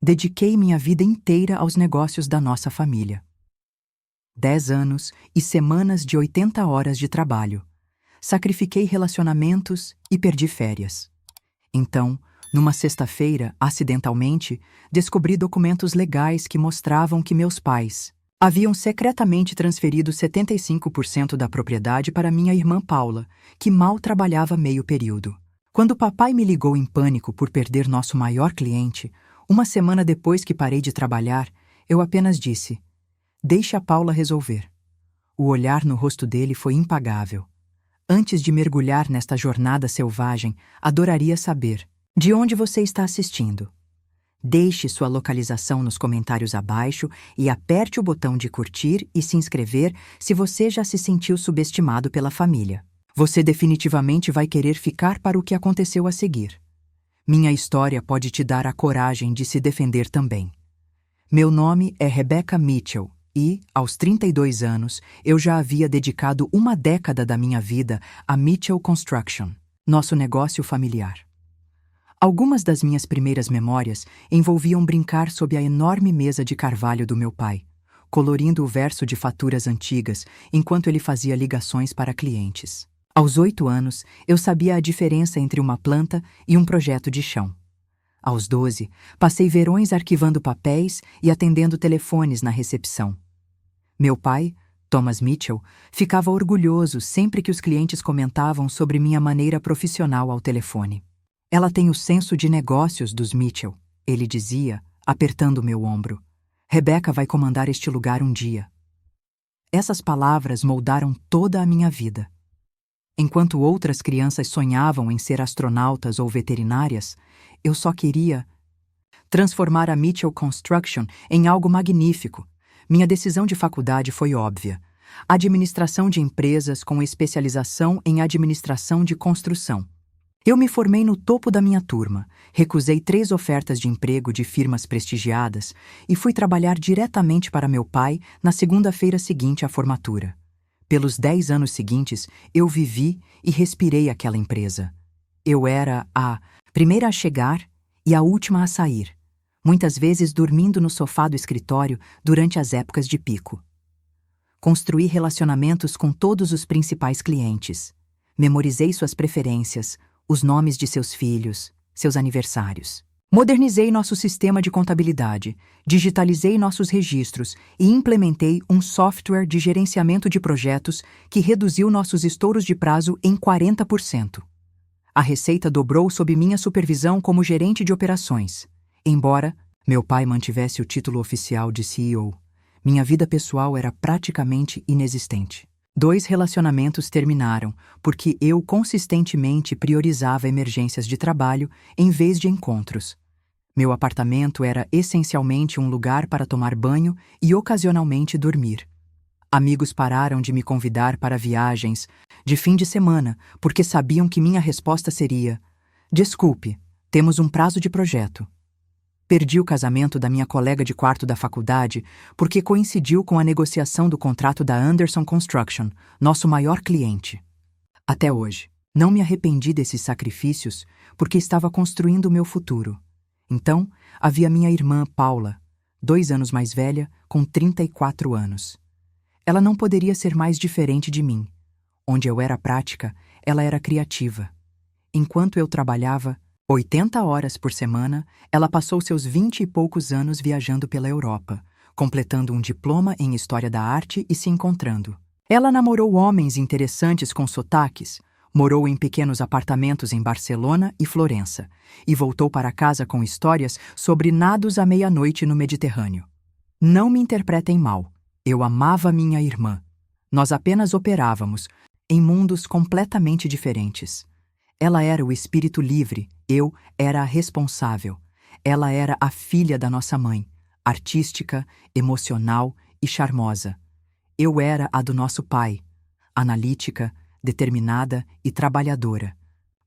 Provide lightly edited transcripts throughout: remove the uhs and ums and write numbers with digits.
Dediquei minha vida inteira aos negócios da nossa família. 10 anos e semanas de 80 horas de trabalho. Sacrifiquei relacionamentos e perdi férias. Então, numa sexta-feira, acidentalmente, descobri documentos legais que mostravam que meus pais haviam secretamente transferido 75% da propriedade para minha irmã Paula, que mal trabalhava meio período. Quando papai me ligou em pânico por perder nosso maior cliente, uma semana depois que parei de trabalhar, eu apenas disse: "Deixe a Paula resolver." O olhar no rosto dele foi impagável. Antes de mergulhar nesta jornada selvagem, adoraria saber: de onde você está assistindo? Deixe sua localização nos comentários abaixo e aperte o botão de curtir e se inscrever se você já se sentiu subestimado pela família. Você definitivamente vai querer ficar para o que aconteceu a seguir. Minha história pode te dar a coragem de se defender também. Meu nome é Rebecca Mitchell e, aos 32 anos, eu já havia dedicado uma década da minha vida a Mitchell Construction, nosso negócio familiar. Algumas das minhas primeiras memórias envolviam brincar sob a enorme mesa de carvalho do meu pai, colorindo o verso de faturas antigas enquanto ele fazia ligações para clientes. Aos 8 anos, eu sabia a diferença entre uma planta e um projeto de chão. Aos 12, passei verões arquivando papéis e atendendo telefones na recepção. Meu pai, Thomas Mitchell, ficava orgulhoso sempre que os clientes comentavam sobre minha maneira profissional ao telefone. "Ela tem o senso de negócios dos Mitchell", ele dizia, apertando meu ombro. "Rebecca vai comandar este lugar um dia." Essas palavras moldaram toda a minha vida. Enquanto outras crianças sonhavam em ser astronautas ou veterinárias, eu só queria transformar a Mitchell Construction em algo magnífico. Minha decisão de faculdade foi óbvia: administração de empresas com especialização em administração de construção. Eu me formei no topo da minha turma, recusei 3 ofertas de emprego de firmas prestigiadas e fui trabalhar diretamente para meu pai na segunda-feira seguinte à formatura. Pelos 10 anos seguintes, eu vivi e respirei aquela empresa. Eu era a primeira a chegar e a última a sair, muitas vezes dormindo no sofá do escritório durante as épocas de pico. Construí relacionamentos com todos os principais clientes. Memorizei suas preferências, os nomes de seus filhos, seus aniversários. Modernizei nosso sistema de contabilidade, digitalizei nossos registros e implementei um software de gerenciamento de projetos que reduziu nossos estouros de prazo em 40%. A receita dobrou sob minha supervisão como gerente de operações. Embora meu pai mantivesse o título oficial de CEO, minha vida pessoal era praticamente inexistente. 2 relacionamentos terminaram porque eu consistentemente priorizava emergências de trabalho em vez de encontros. Meu apartamento era essencialmente um lugar para tomar banho e ocasionalmente dormir. Amigos pararam de me convidar para viagens de fim de semana porque sabiam que minha resposta seria: "Desculpe, temos um prazo de projeto." Perdi o casamento da minha colega de quarto da faculdade porque coincidiu com a negociação do contrato da Anderson Construction, nosso maior cliente. Até hoje, não me arrependi desses sacrifícios porque estava construindo o meu futuro. Então, havia minha irmã Paula, 2 anos mais velha, com 34 anos. Ela não poderia ser mais diferente de mim. Onde eu era prática, ela era criativa. Enquanto eu trabalhava 80 horas por semana, ela passou seus 20 e poucos anos viajando pela Europa, completando um diploma em História da Arte e se encontrando. Ela namorou homens interessantes com sotaques, morou em pequenos apartamentos em Barcelona e Florença, e voltou para casa com histórias sobre nados à meia-noite no Mediterrâneo. Não me interpretem mal, eu amava minha irmã. Nós apenas operávamos em mundos completamente diferentes. Ela era o espírito livre, eu era a responsável. Ela era a filha da nossa mãe, artística, emocional e charmosa. Eu era a do nosso pai, analítica, determinada e trabalhadora.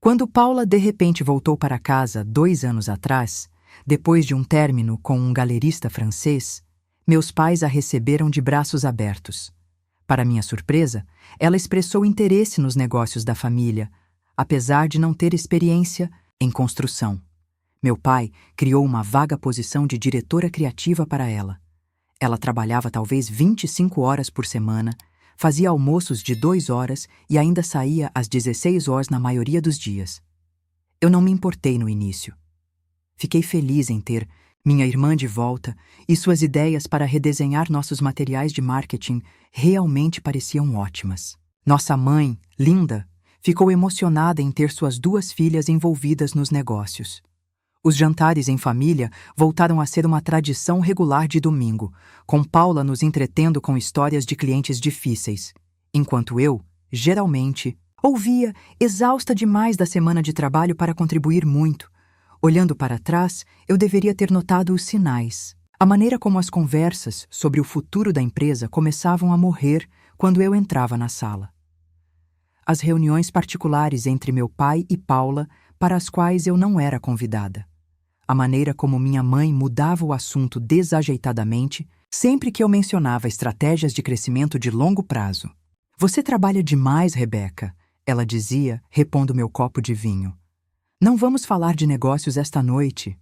Quando Paula de repente voltou para casa 2 anos atrás, depois de um término com um galerista francês, meus pais a receberam de braços abertos. Para minha surpresa, ela expressou interesse nos negócios da família, apesar de não ter experiência em construção. Meu pai criou uma vaga posição de diretora criativa para ela. Ela trabalhava talvez 25 horas por semana, fazia almoços de 2 horas e ainda saía às 16 horas na maioria dos dias. Eu não me importei no início. Fiquei feliz em ter minha irmã de volta e suas ideias para redesenhar nossos materiais de marketing realmente pareciam ótimas. Nossa mãe, Linda, ficou emocionada em ter suas 2 filhas envolvidas nos negócios. Os jantares em família voltaram a ser uma tradição regular de domingo, com Paula nos entretendo com histórias de clientes difíceis, enquanto eu, geralmente, ouvia, exausta demais da semana de trabalho para contribuir muito. Olhando para trás, eu deveria ter notado os sinais. A maneira como as conversas sobre o futuro da empresa começavam a morrer quando eu entrava na sala. As reuniões particulares entre meu pai e Paula, para as quais eu não era convidada. A maneira como minha mãe mudava o assunto desajeitadamente sempre que eu mencionava estratégias de crescimento de longo prazo. Você trabalha demais, Rebeca, ela dizia, repondo meu copo de vinho. Não vamos falar de negócios esta noite.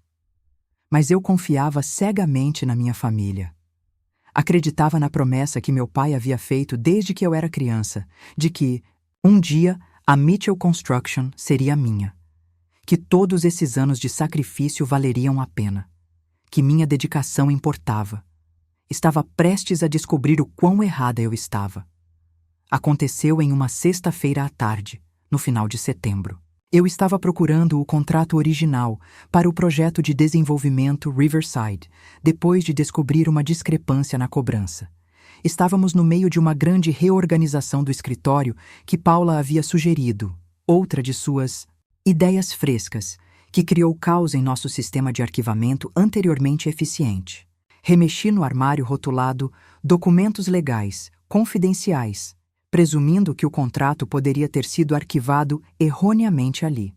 Mas eu confiava cegamente na minha família. Acreditava na promessa que meu pai havia feito desde que eu era criança, de que, um dia, a Mitchell Construction seria minha. Que todos esses anos de sacrifício valeriam a pena. Que minha dedicação importava. Estava prestes a descobrir o quão errada eu estava. Aconteceu em uma sexta-feira à tarde, no final de setembro. Eu estava procurando o contrato original para o projeto de desenvolvimento Riverside, depois de descobrir uma discrepância na cobrança. Estávamos no meio de uma grande reorganização do escritório que Paula havia sugerido, outra de suas ideias frescas, que criou caos em nosso sistema de arquivamento anteriormente eficiente. Remexi no armário rotulado "Documentos legais, confidenciais", presumindo que o contrato poderia ter sido arquivado erroneamente ali.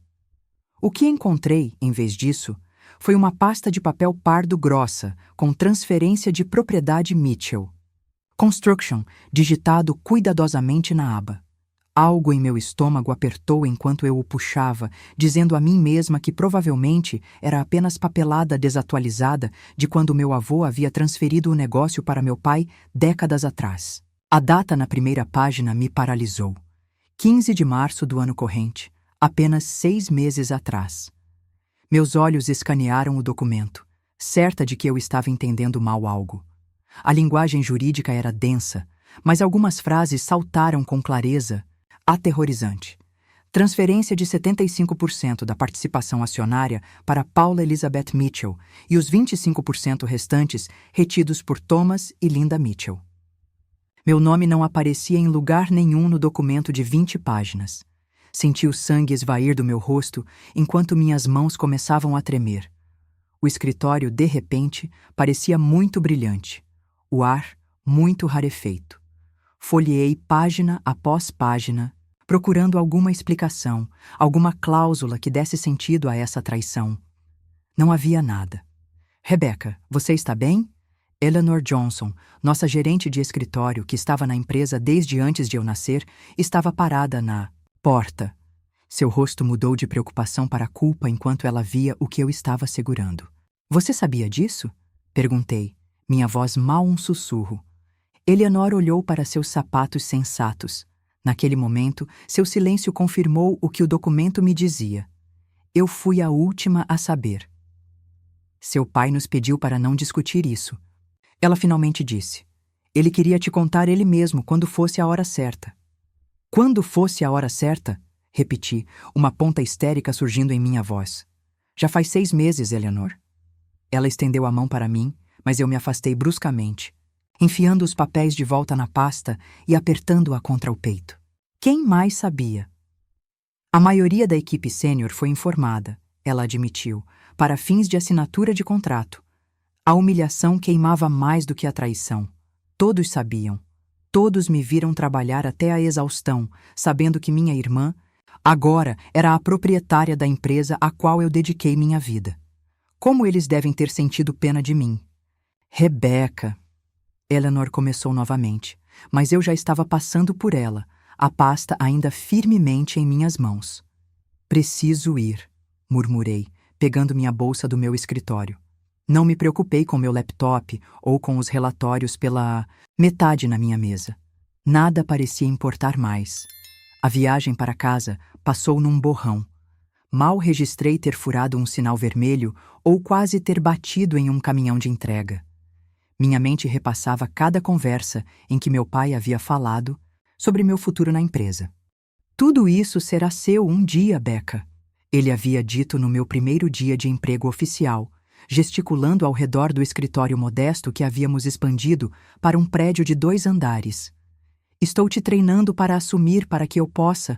O que encontrei, em vez disso, foi uma pasta de papel pardo grossa com transferência de propriedade Mitchell. Construction, digitado cuidadosamente na aba. Algo em meu estômago apertou enquanto eu o puxava, dizendo a mim mesma que provavelmente era apenas papelada desatualizada de quando meu avô havia transferido o negócio para meu pai décadas atrás. A data na primeira página me paralisou. 15 de março do ano corrente, apenas 6 meses atrás. Meus olhos escanearam o documento, certa de que eu estava entendendo mal algo. A linguagem jurídica era densa, mas algumas frases saltaram com clareza aterrorizante. Transferência de 75% da participação acionária para Paula Elizabeth Mitchell e os 25% restantes retidos por Thomas e Linda Mitchell. Meu nome não aparecia em lugar nenhum no documento de 20 páginas. Senti o sangue esvair do meu rosto enquanto minhas mãos começavam a tremer. O escritório, de repente, parecia muito brilhante. O ar, muito rarefeito. Folheei página após página, procurando alguma explicação, alguma cláusula que desse sentido a essa traição. Não havia nada. Rebeca, você está bem? Eleanor Johnson, nossa gerente de escritório, que estava na empresa desde antes de eu nascer, estava parada na porta. Seu rosto mudou de preocupação para culpa enquanto ela via o que eu estava segurando. Você sabia disso? Perguntei, minha voz mal um sussurro. Eleanor olhou para seus sapatos sensatos. Naquele momento, seu silêncio confirmou o que o documento me dizia. Eu fui a última a saber. Seu pai nos pediu para não discutir isso. Ela finalmente disse. Ele queria te contar ele mesmo quando fosse a hora certa. Quando fosse a hora certa? Repeti, uma ponta histérica surgindo em minha voz. Já faz 6 meses, Eleanor. Ela estendeu a mão para mim, mas eu me afastei bruscamente, enfiando os papéis de volta na pasta e apertando-a contra o peito. Quem mais sabia? A maioria da equipe sênior foi informada, ela admitiu, para fins de assinatura de contrato. A humilhação queimava mais do que a traição. Todos sabiam. Todos me viram trabalhar até a exaustão, sabendo que minha irmã, agora, era a proprietária da empresa a qual eu dediquei minha vida. Como eles devem ter sentido pena de mim? Rebeca. Eleanor começou novamente, mas eu já estava passando por ela, a pasta ainda firmemente em minhas mãos. Preciso ir, murmurei, pegando minha bolsa do meu escritório. Não me preocupei com meu laptop ou com os relatórios pela metade na minha mesa. Nada parecia importar mais. A viagem para casa passou num borrão. Mal registrei ter furado um sinal vermelho ou quase ter batido em um caminhão de entrega. Minha mente repassava cada conversa em que meu pai havia falado sobre meu futuro na empresa. Tudo isso será seu um dia, Becca. Ele havia dito no meu primeiro dia de emprego oficial, gesticulando ao redor do escritório modesto que havíamos expandido para um prédio de 2 andares. Estou te treinando para assumir para que eu possa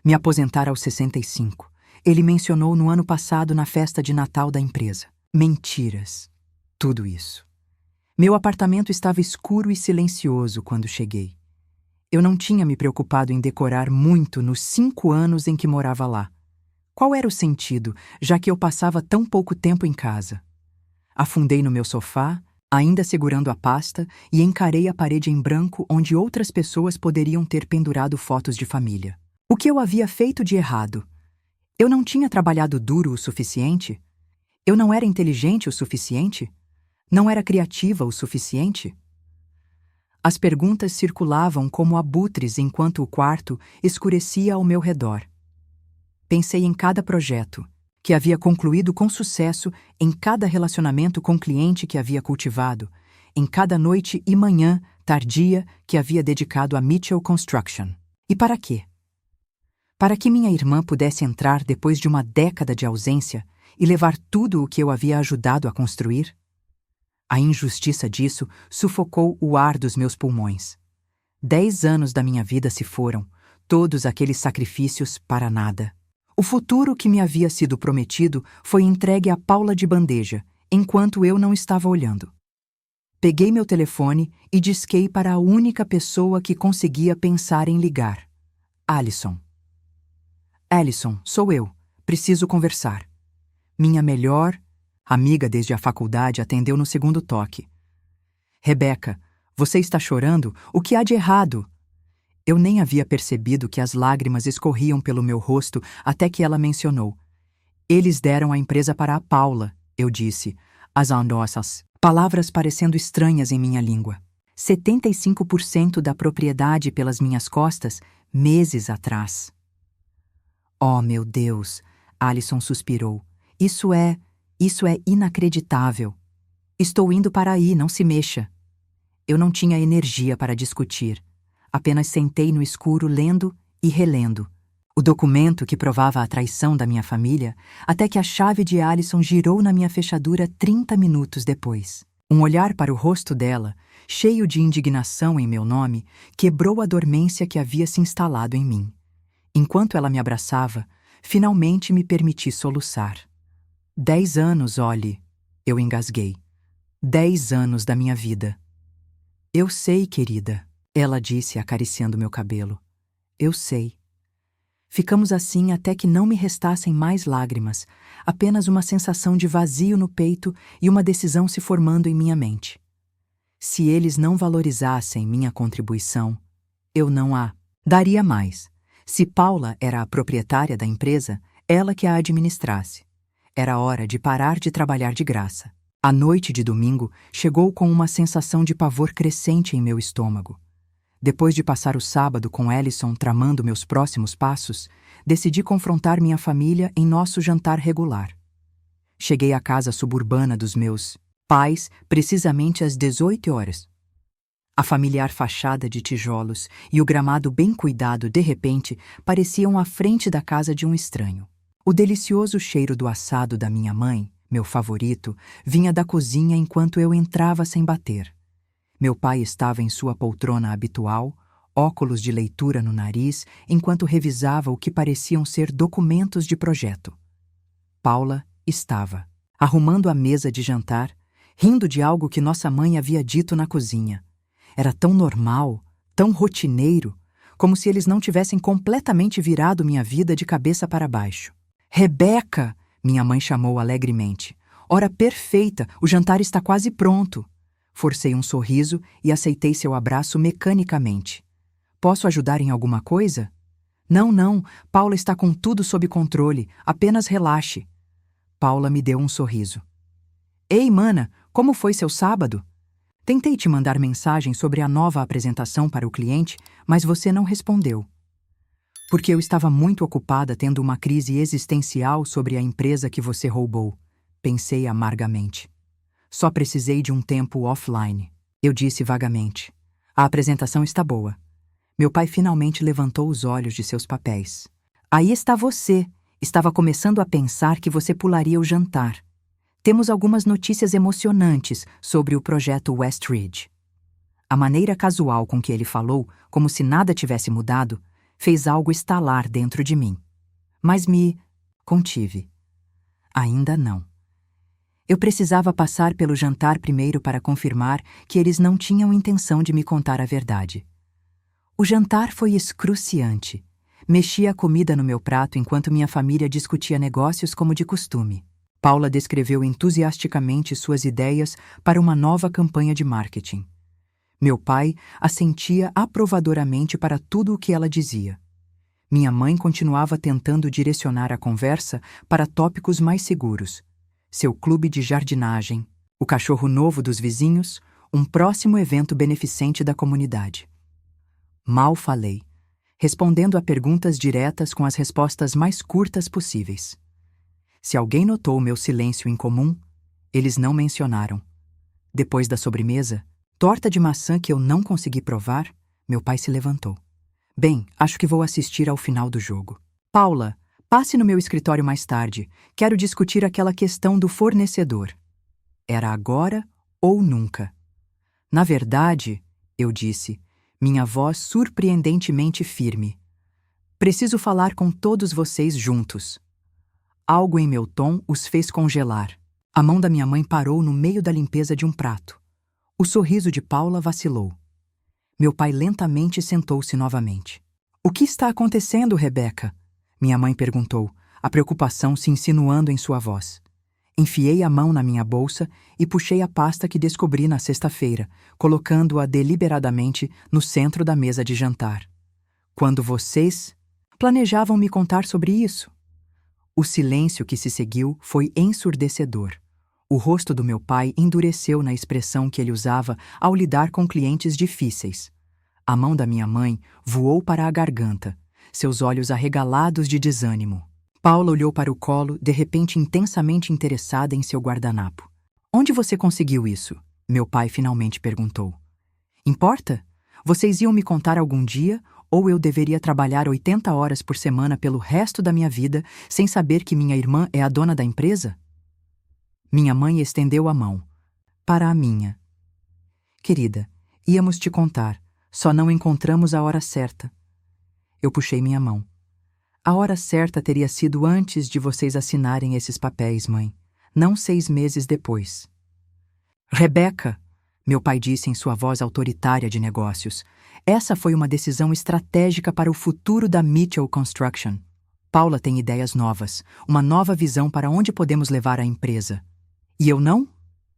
me aposentar aos 65. Ele mencionou no ano passado na festa de Natal da empresa. Mentiras. Tudo isso. Meu apartamento estava escuro e silencioso quando cheguei. Eu não tinha me preocupado em decorar muito nos 5 anos em que morava lá. Qual era o sentido, já que eu passava tão pouco tempo em casa? Afundei no meu sofá, ainda segurando a pasta, e encarei a parede em branco onde outras pessoas poderiam ter pendurado fotos de família. O que eu havia feito de errado? Eu não tinha trabalhado duro o suficiente? Eu não era inteligente o suficiente? Não era criativa o suficiente? As perguntas circulavam como abutres enquanto o quarto escurecia ao meu redor. Pensei em cada projeto, que havia concluído com sucesso, em cada relacionamento com cliente que havia cultivado, em cada noite e manhã tardia que havia dedicado a Mitchell Construction. E para quê? Para que minha irmã pudesse entrar depois de uma década de ausência e levar tudo o que eu havia ajudado a construir? A injustiça disso sufocou o ar dos meus pulmões. 10 anos da minha vida se foram, todos aqueles sacrifícios para nada. O futuro que me havia sido prometido foi entregue a Paula de bandeja, enquanto eu não estava olhando. Peguei meu telefone e disquei para a única pessoa que conseguia pensar em ligar. Alison. Alison, sou eu. Preciso conversar. Minha melhor amiga desde a faculdade atendeu no segundo toque. Rebecca, você está chorando? O que há de errado? Eu nem havia percebido que as lágrimas escorriam pelo meu rosto até que ela mencionou. Eles deram a empresa para a Paula, eu disse, as nossas palavras parecendo estranhas em minha língua. 75% da propriedade pelas minhas costas, meses atrás. Oh, meu Deus, Alison suspirou. Isso é inacreditável. Estou indo para aí, não se mexa. Eu não tinha energia para discutir. Apenas sentei no escuro lendo e relendo o documento que provava a traição da minha família, até que a chave de Alison girou na minha fechadura 30 minutos depois. Um olhar para o rosto dela, cheio de indignação em meu nome, quebrou a dormência que havia se instalado em mim. Enquanto ela me abraçava, finalmente me permiti soluçar. 10 anos, Ollie, eu engasguei. 10 anos da minha vida. Eu sei, querida, ela disse acariciando meu cabelo. Eu sei. Ficamos assim até que não me restassem mais lágrimas, apenas uma sensação de vazio no peito e uma decisão se formando em minha mente. Se eles não valorizassem minha contribuição, eu não a daria mais. Se Paula era a proprietária da empresa, ela que a administrasse. Era hora de parar de trabalhar de graça. A noite de domingo chegou com uma sensação de pavor crescente em meu estômago. Depois de passar o sábado com Alison tramando meus próximos passos, decidi confrontar minha família em nosso jantar regular. Cheguei à casa suburbana dos meus pais precisamente às 18 horas. A familiar fachada de tijolos e o gramado bem cuidado de repente pareciam à frente da casa de um estranho. O delicioso cheiro do assado da minha mãe, meu favorito, vinha da cozinha enquanto eu entrava sem bater. Meu pai estava em sua poltrona habitual, óculos de leitura no nariz, enquanto revisava o que pareciam ser documentos de projeto. Paula estava arrumando a mesa de jantar, rindo de algo que nossa mãe havia dito na cozinha. Era tão normal, tão rotineiro, como se eles não tivessem completamente virado minha vida de cabeça para baixo. Rebecca! Minha mãe chamou alegremente. Hora perfeita, o jantar está quase pronto. Forcei um sorriso e aceitei seu abraço mecanicamente. Posso ajudar em alguma coisa? Não, Paula está com tudo sob controle, apenas relaxe. Paula me deu um sorriso. Ei, mana, como foi seu sábado? Tentei te mandar mensagem sobre a nova apresentação para o cliente, mas você não respondeu. Porque eu estava muito ocupada tendo uma crise existencial sobre a empresa que você roubou, pensei amargamente. Só precisei de um tempo offline. Eu disse vagamente. A apresentação está boa. Meu pai finalmente levantou os olhos de seus papéis. Aí está você. Estava começando a pensar que você pularia o jantar. Temos algumas notícias emocionantes sobre o projeto West Ridge. A maneira casual com que ele falou, como se nada tivesse mudado, fez algo estalar dentro de mim. Mas me contive. Ainda não. Eu precisava passar pelo jantar primeiro para confirmar que eles não tinham intenção de me contar a verdade. O jantar foi excruciante. Mexia a comida no meu prato enquanto minha família discutia negócios como de costume. Paula descreveu entusiasticamente suas ideias para uma nova campanha de marketing. Meu pai assentia aprovadoramente para tudo o que ela dizia. Minha mãe continuava tentando direcionar a conversa para tópicos mais seguros. Seu clube de jardinagem, o cachorro novo dos vizinhos, um próximo evento beneficente da comunidade. Mal falei, respondendo a perguntas diretas com as respostas mais curtas possíveis. Se alguém notou meu silêncio incomum, eles não mencionaram. Depois da sobremesa, torta de maçã que eu não consegui provar, meu pai se levantou. Bem, acho que vou assistir ao final do jogo. Paula, passe no meu escritório mais tarde. Quero discutir aquela questão do fornecedor. Era agora ou nunca. Na verdade, eu disse, minha voz surpreendentemente firme. Preciso falar com todos vocês juntos. Algo em meu tom os fez congelar. A mão da minha mãe parou no meio da limpeza de um prato. O sorriso de Paula vacilou. Meu pai lentamente sentou-se novamente. O que está acontecendo, Rebeca? Minha mãe perguntou, a preocupação se insinuando em sua voz. Enfiei a mão na minha bolsa e puxei a pasta que descobri na sexta-feira, colocando-a deliberadamente no centro da mesa de jantar. Quando vocês planejavam me contar sobre isso? O silêncio que se seguiu foi ensurdecedor. O rosto do meu pai endureceu na expressão que ele usava ao lidar com clientes difíceis. A mão da minha mãe voou para a garganta, seus olhos arregalados de desânimo. Paula olhou para o colo, de repente intensamente interessada em seu guardanapo. Onde você conseguiu isso? Meu pai finalmente perguntou. Importa? Vocês iam me contar algum dia, ou eu deveria trabalhar 80 horas por semana pelo resto da minha vida sem saber que minha irmã é a dona da empresa? Minha mãe estendeu a mão. Para a minha. Querida, íamos te contar, só não encontramos a hora certa. Eu puxei minha mão. A hora certa teria sido antes de vocês assinarem esses papéis, mãe, não 6 meses depois. Rebeca, meu pai disse em sua voz autoritária de negócios, essa foi uma decisão estratégica para o futuro da Mitchell Construction. Paula tem ideias novas, uma nova visão para onde podemos levar a empresa. E eu não?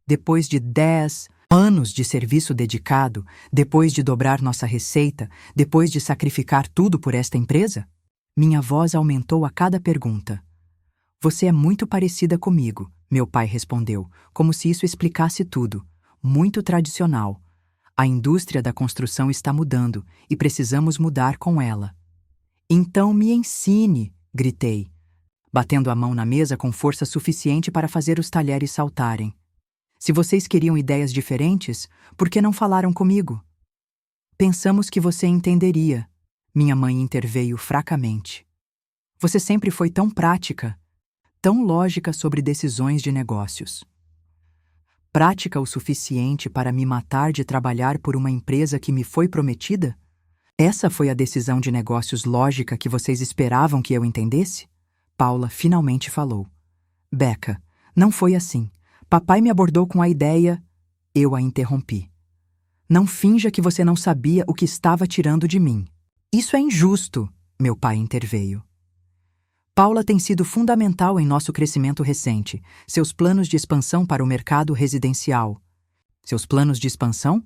Depois de 10 anos de serviço dedicado, depois de dobrar nossa receita, depois de sacrificar tudo por esta empresa? Minha voz aumentou a cada pergunta. Você é muito parecida comigo, meu pai respondeu, como se isso explicasse tudo. Muito tradicional. A indústria da construção está mudando e precisamos mudar com ela. Então me ensine, gritei, batendo a mão na mesa com força suficiente para fazer os talheres saltarem. Se vocês queriam ideias diferentes, por que não falaram comigo? Pensamos que você entenderia. Minha mãe interveio fracamente. Você sempre foi tão prática, tão lógica sobre decisões de negócios. Prática o suficiente para me matar de trabalhar por uma empresa que me foi prometida? Essa foi a decisão de negócios lógica que vocês esperavam que eu entendesse? Paula finalmente falou. Becca, não foi assim. Papai me abordou com a ideia... Eu a interrompi. Não finja que você não sabia o que estava tirando de mim. Isso é injusto, meu pai interveio. Paula tem sido fundamental em nosso crescimento recente, seus planos de expansão para o mercado residencial. Seus planos de expansão?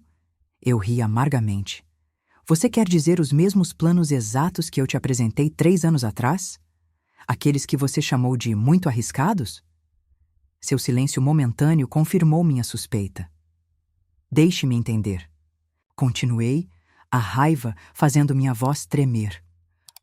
Eu ri amargamente. Você quer dizer os mesmos planos exatos que eu te apresentei 3 anos atrás? Aqueles que você chamou de muito arriscados? Seu silêncio momentâneo confirmou minha suspeita. Deixe-me entender. Continuei, a raiva fazendo minha voz tremer.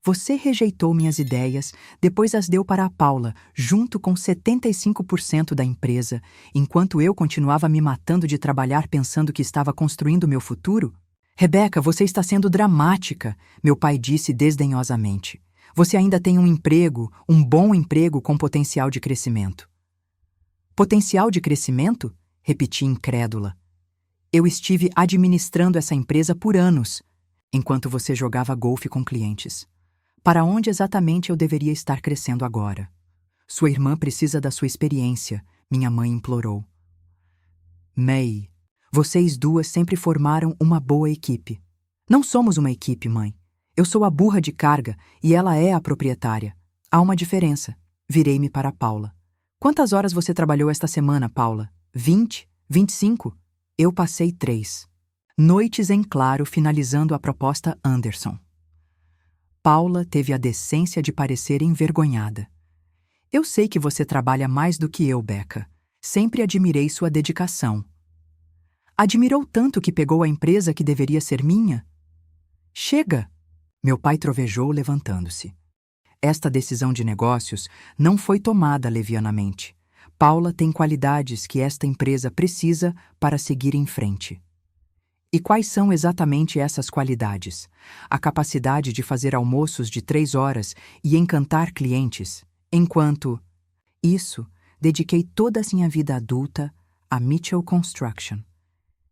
Você rejeitou minhas ideias, depois as deu para a Paula, junto com 75% da empresa, enquanto eu continuava me matando de trabalhar pensando que estava construindo meu futuro? Rebeca, você está sendo dramática, meu pai disse desdenhosamente. Você ainda tem um emprego, um bom emprego com potencial de crescimento. Potencial de crescimento? Repeti incrédula. Eu estive administrando essa empresa por anos, enquanto você jogava golfe com clientes. Para onde exatamente eu deveria estar crescendo agora? Sua irmã precisa da sua experiência, minha mãe implorou. May, vocês duas sempre formaram uma boa equipe. Não somos uma equipe, mãe. Eu sou a burra de carga e ela é a proprietária. Há uma diferença. Virei-me para Paula. Quantas horas você trabalhou esta semana, Paula? 20? 25? Eu passei 3 noites em claro finalizando a proposta Anderson. Paula teve a decência de parecer envergonhada. Eu sei que você trabalha mais do que eu, Becca. Sempre admirei sua dedicação. Admirou tanto que pegou a empresa que deveria ser minha? Chega! Meu pai trovejou levantando-se. Esta decisão de negócios não foi tomada levianamente. Paula tem qualidades que esta empresa precisa para seguir em frente. E quais são exatamente essas qualidades? A capacidade de fazer almoços de 3 horas e encantar clientes, enquanto... Isso, dediquei toda a minha vida adulta a Mitchell Construction.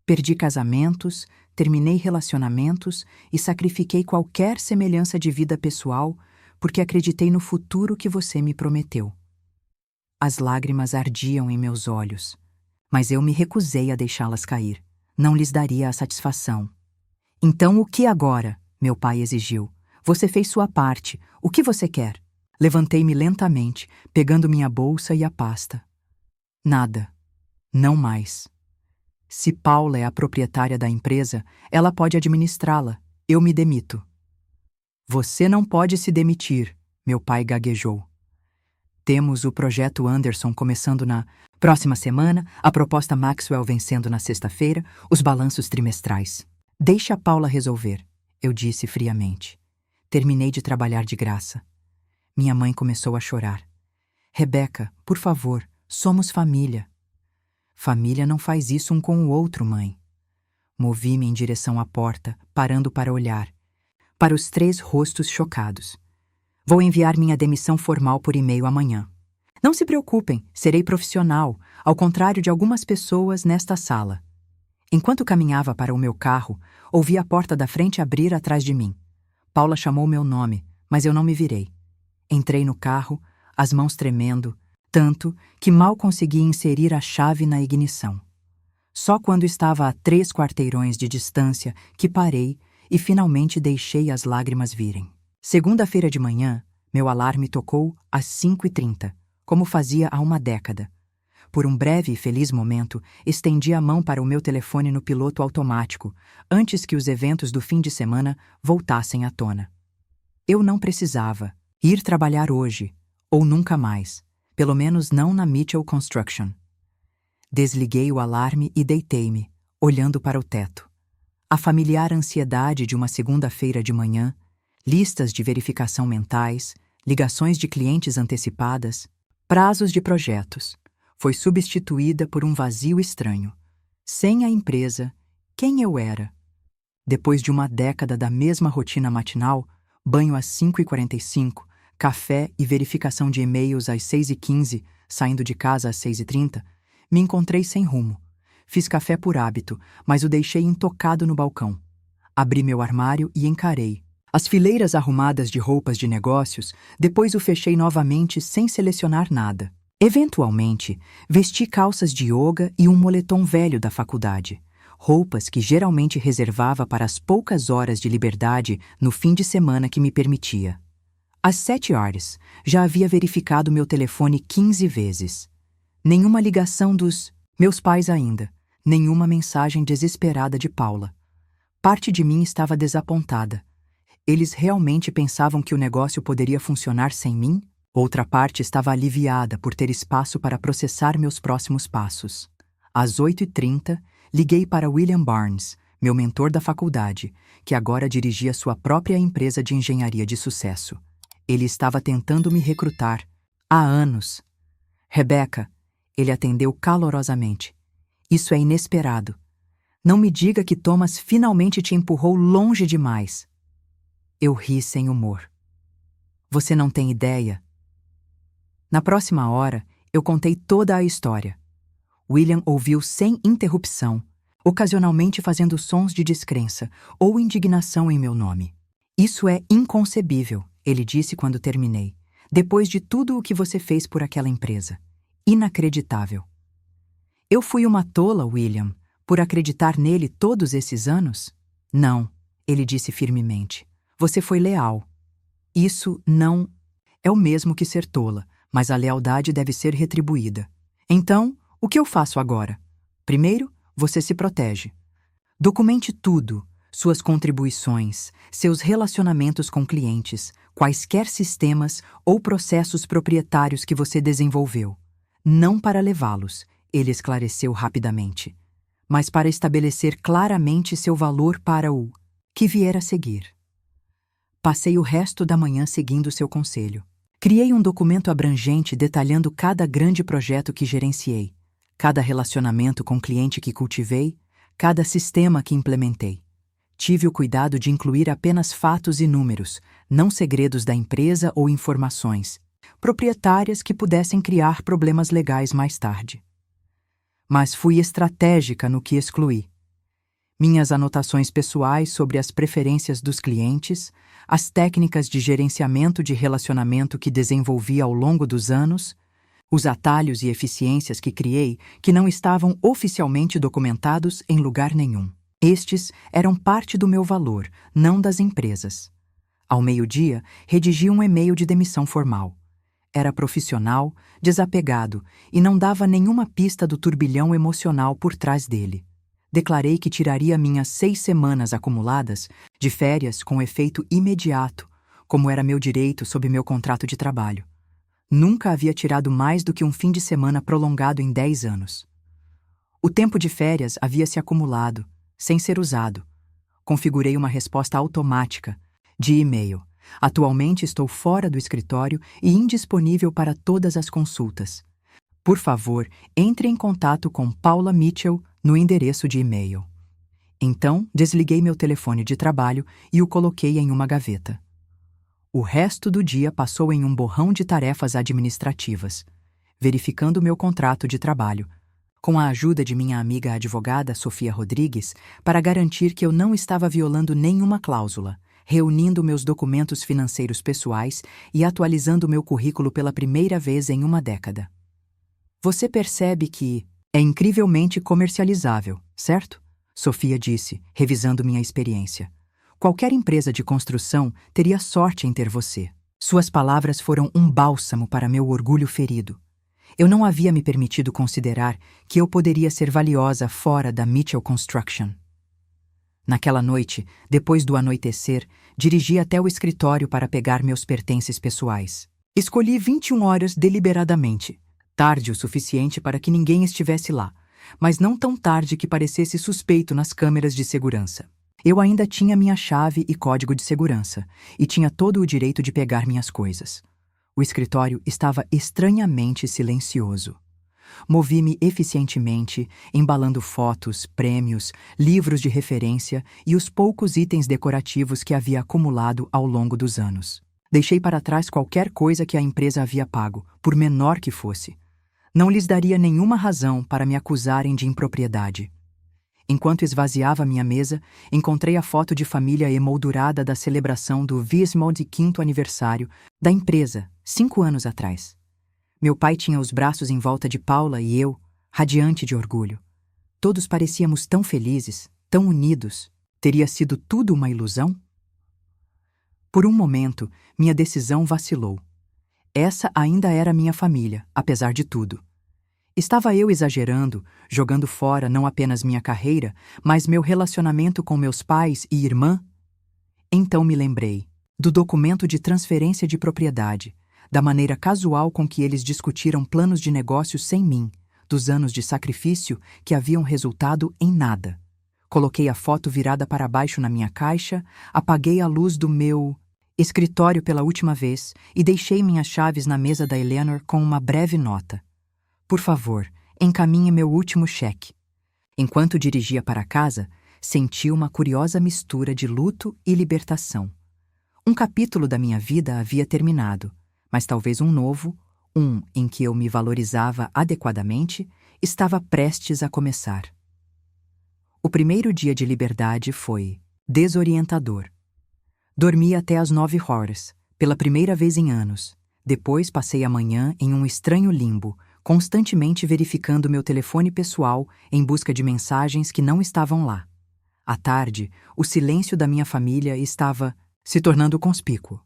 Perdi casamentos, terminei relacionamentos e sacrifiquei qualquer semelhança de vida pessoal porque acreditei no futuro que você me prometeu. As lágrimas ardiam em meus olhos, mas eu me recusei a deixá-las cair. Não lhes daria a satisfação. Então o que agora? Meu pai exigiu. Você fez sua parte. O que você quer? Levantei-me lentamente, pegando minha bolsa e a pasta. Nada. Não mais. Se Paula é a proprietária da empresa, ela pode administrá-la. Eu me demito. Você não pode se demitir, meu pai gaguejou. Temos o projeto Anderson começando na próxima semana, a proposta Maxwell vencendo na sexta-feira, os balanços trimestrais. Deixa a Paula resolver, eu disse friamente. Terminei de trabalhar de graça. Minha mãe começou a chorar. Rebeca, por favor, somos família. Família não faz isso um com o outro, mãe. Movi-me em direção à porta, parando para olhar. Para os 3 rostos chocados. Vou enviar minha demissão formal por e-mail amanhã. Não se preocupem, serei profissional, ao contrário de algumas pessoas nesta sala. Enquanto caminhava para o meu carro, ouvi a porta da frente abrir atrás de mim. Paula chamou meu nome, mas eu não me virei. Entrei no carro, as mãos tremendo, tanto que mal consegui inserir a chave na ignição. Só quando estava a 3 quarteirões de distância que parei e finalmente deixei as lágrimas virem. Segunda-feira de manhã, meu alarme tocou às 5h30, como fazia há uma década. Por um breve e feliz momento, estendi a mão para o meu telefone no piloto automático, antes que os eventos do fim de semana voltassem à tona. Eu não precisava ir trabalhar hoje, ou nunca mais, pelo menos não na Mitchell Construction. Desliguei o alarme e deitei-me, olhando para o teto. A familiar ansiedade de uma segunda-feira de manhã, listas de verificação mentais, ligações de clientes antecipadas, prazos de projetos, foi substituída por um vazio estranho. Sem a empresa, quem eu era? Depois de uma década da mesma rotina matinal, banho às 5h45, café e verificação de e-mails às 6h15, saindo de casa às 6h30, me encontrei sem rumo. Fiz café por hábito, mas o deixei intocado no balcão. Abri meu armário e encarei. As fileiras arrumadas de roupas de negócios, depois o fechei novamente sem selecionar nada. Eventualmente, vesti calças de yoga e um moletom velho da faculdade, roupas que geralmente reservava para as poucas horas de liberdade no fim de semana que me permitia. Às 7h, já havia verificado meu telefone 15 vezes. Nenhuma ligação dos meus pais ainda, nenhuma mensagem desesperada de Paula. Parte de mim estava desapontada. Eles realmente pensavam que o negócio poderia funcionar sem mim? Outra parte estava aliviada por ter espaço para processar meus próximos passos. Às 8h30, liguei para William Barnes, meu mentor da faculdade, que agora dirigia sua própria empresa de engenharia de sucesso. Ele estava tentando me recrutar há anos. Rebecca, ele atendeu calorosamente. Isso é inesperado. Não me diga que Thomas finalmente te empurrou longe demais. Eu ri sem humor. Você não tem ideia. Na próxima hora, eu contei toda a história. William ouviu sem interrupção, ocasionalmente fazendo sons de descrença ou indignação em meu nome. Isso é inconcebível, ele disse quando terminei, depois de tudo o que você fez por aquela empresa. Inacreditável. Eu fui uma tola, William, por acreditar nele todos esses anos? Não, ele disse firmemente. Você foi leal. Isso não é o mesmo que ser tola, mas a lealdade deve ser retribuída. Então, o que eu faço agora? Primeiro, você se protege. Documente tudo, suas contribuições, seus relacionamentos com clientes, quaisquer sistemas ou processos proprietários que você desenvolveu. Não para levá-los, ele esclareceu rapidamente, mas para estabelecer claramente seu valor para o que vier a seguir. Passei o resto da manhã seguindo seu conselho. Criei um documento abrangente detalhando cada grande projeto que gerenciei, cada relacionamento com cliente que cultivei, cada sistema que implementei. Tive o cuidado de incluir apenas fatos e números, não segredos da empresa ou informações proprietárias que pudessem criar problemas legais mais tarde. Mas fui estratégica no que excluí. Minhas anotações pessoais sobre as preferências dos clientes, as técnicas de gerenciamento de relacionamento que desenvolvi ao longo dos anos, os atalhos e eficiências que criei que não estavam oficialmente documentados em lugar nenhum. Estes eram parte do meu valor, não das empresas. Ao meio-dia, redigi um e-mail de demissão formal. Era profissional, desapegado e não dava nenhuma pista do turbilhão emocional por trás dele. Declarei que tiraria minhas 6 semanas acumuladas de férias com efeito imediato, como era meu direito sob meu contrato de trabalho. Nunca havia tirado mais do que um fim de semana prolongado em 10 anos. O tempo de férias havia se acumulado, sem ser usado. Configurei uma resposta automática, de e-mail. Atualmente estou fora do escritório e indisponível para todas as consultas. Por favor, entre em contato com Paula Mitchell no endereço de e-mail. Então, desliguei meu telefone de trabalho e o coloquei em uma gaveta. O resto do dia passou em um borrão de tarefas administrativas, verificando meu contrato de trabalho, com a ajuda de minha amiga advogada Sofia Rodrigues, para garantir que eu não estava violando nenhuma cláusula, reunindo meus documentos financeiros pessoais e atualizando meu currículo pela primeira vez em uma década. Você percebe que é incrivelmente comercializável, certo? Sofia disse, revisando minha experiência. Qualquer empresa de construção teria sorte em ter você. Suas palavras foram um bálsamo para meu orgulho ferido. Eu não havia me permitido considerar que eu poderia ser valiosa fora da Mitchell Construction. Naquela noite, depois do anoitecer, dirigi até o escritório para pegar meus pertences pessoais. Escolhi 21 horas deliberadamente, tarde o suficiente para que ninguém estivesse lá, mas não tão tarde que parecesse suspeito nas câmeras de segurança. Eu ainda tinha minha chave e código de segurança, e tinha todo o direito de pegar minhas coisas. O escritório estava estranhamente silencioso. Movi-me eficientemente, embalando fotos, prêmios, livros de referência e os poucos itens decorativos que havia acumulado ao longo dos anos. Deixei para trás qualquer coisa que a empresa havia pago, por menor que fosse. Não lhes daria nenhuma razão para me acusarem de impropriedade. Enquanto esvaziava minha mesa, encontrei a foto de família emoldurada da celebração do 25º aniversário da empresa, 5 anos atrás. Meu pai tinha os braços em volta de Paula e eu, radiante de orgulho. Todos parecíamos tão felizes, tão unidos. Teria sido tudo uma ilusão? Por um momento, minha decisão vacilou. Essa ainda era minha família, apesar de tudo. Estava eu exagerando, jogando fora não apenas minha carreira, mas meu relacionamento com meus pais e irmã? Então me lembrei do documento de transferência de propriedade, da maneira casual com que eles discutiram planos de negócio sem mim, dos anos de sacrifício que haviam resultado em nada. Coloquei a foto virada para baixo na minha caixa, apaguei a luz do meu escritório pela última vez e deixei minhas chaves na mesa da Eleanor com uma breve nota. Por favor, encaminhe meu último cheque. Enquanto dirigia para casa, senti uma curiosa mistura de luto e libertação. Um capítulo da minha vida havia terminado, mas talvez um novo, em que eu me valorizava adequadamente, estava prestes a começar. O primeiro dia de liberdade foi desorientador. Dormi até às 9 horas, pela primeira vez em anos. Depois passei a manhã em um estranho limbo, constantemente verificando meu telefone pessoal em busca de mensagens que não estavam lá. À tarde, o silêncio da minha família estava se tornando conspícuo.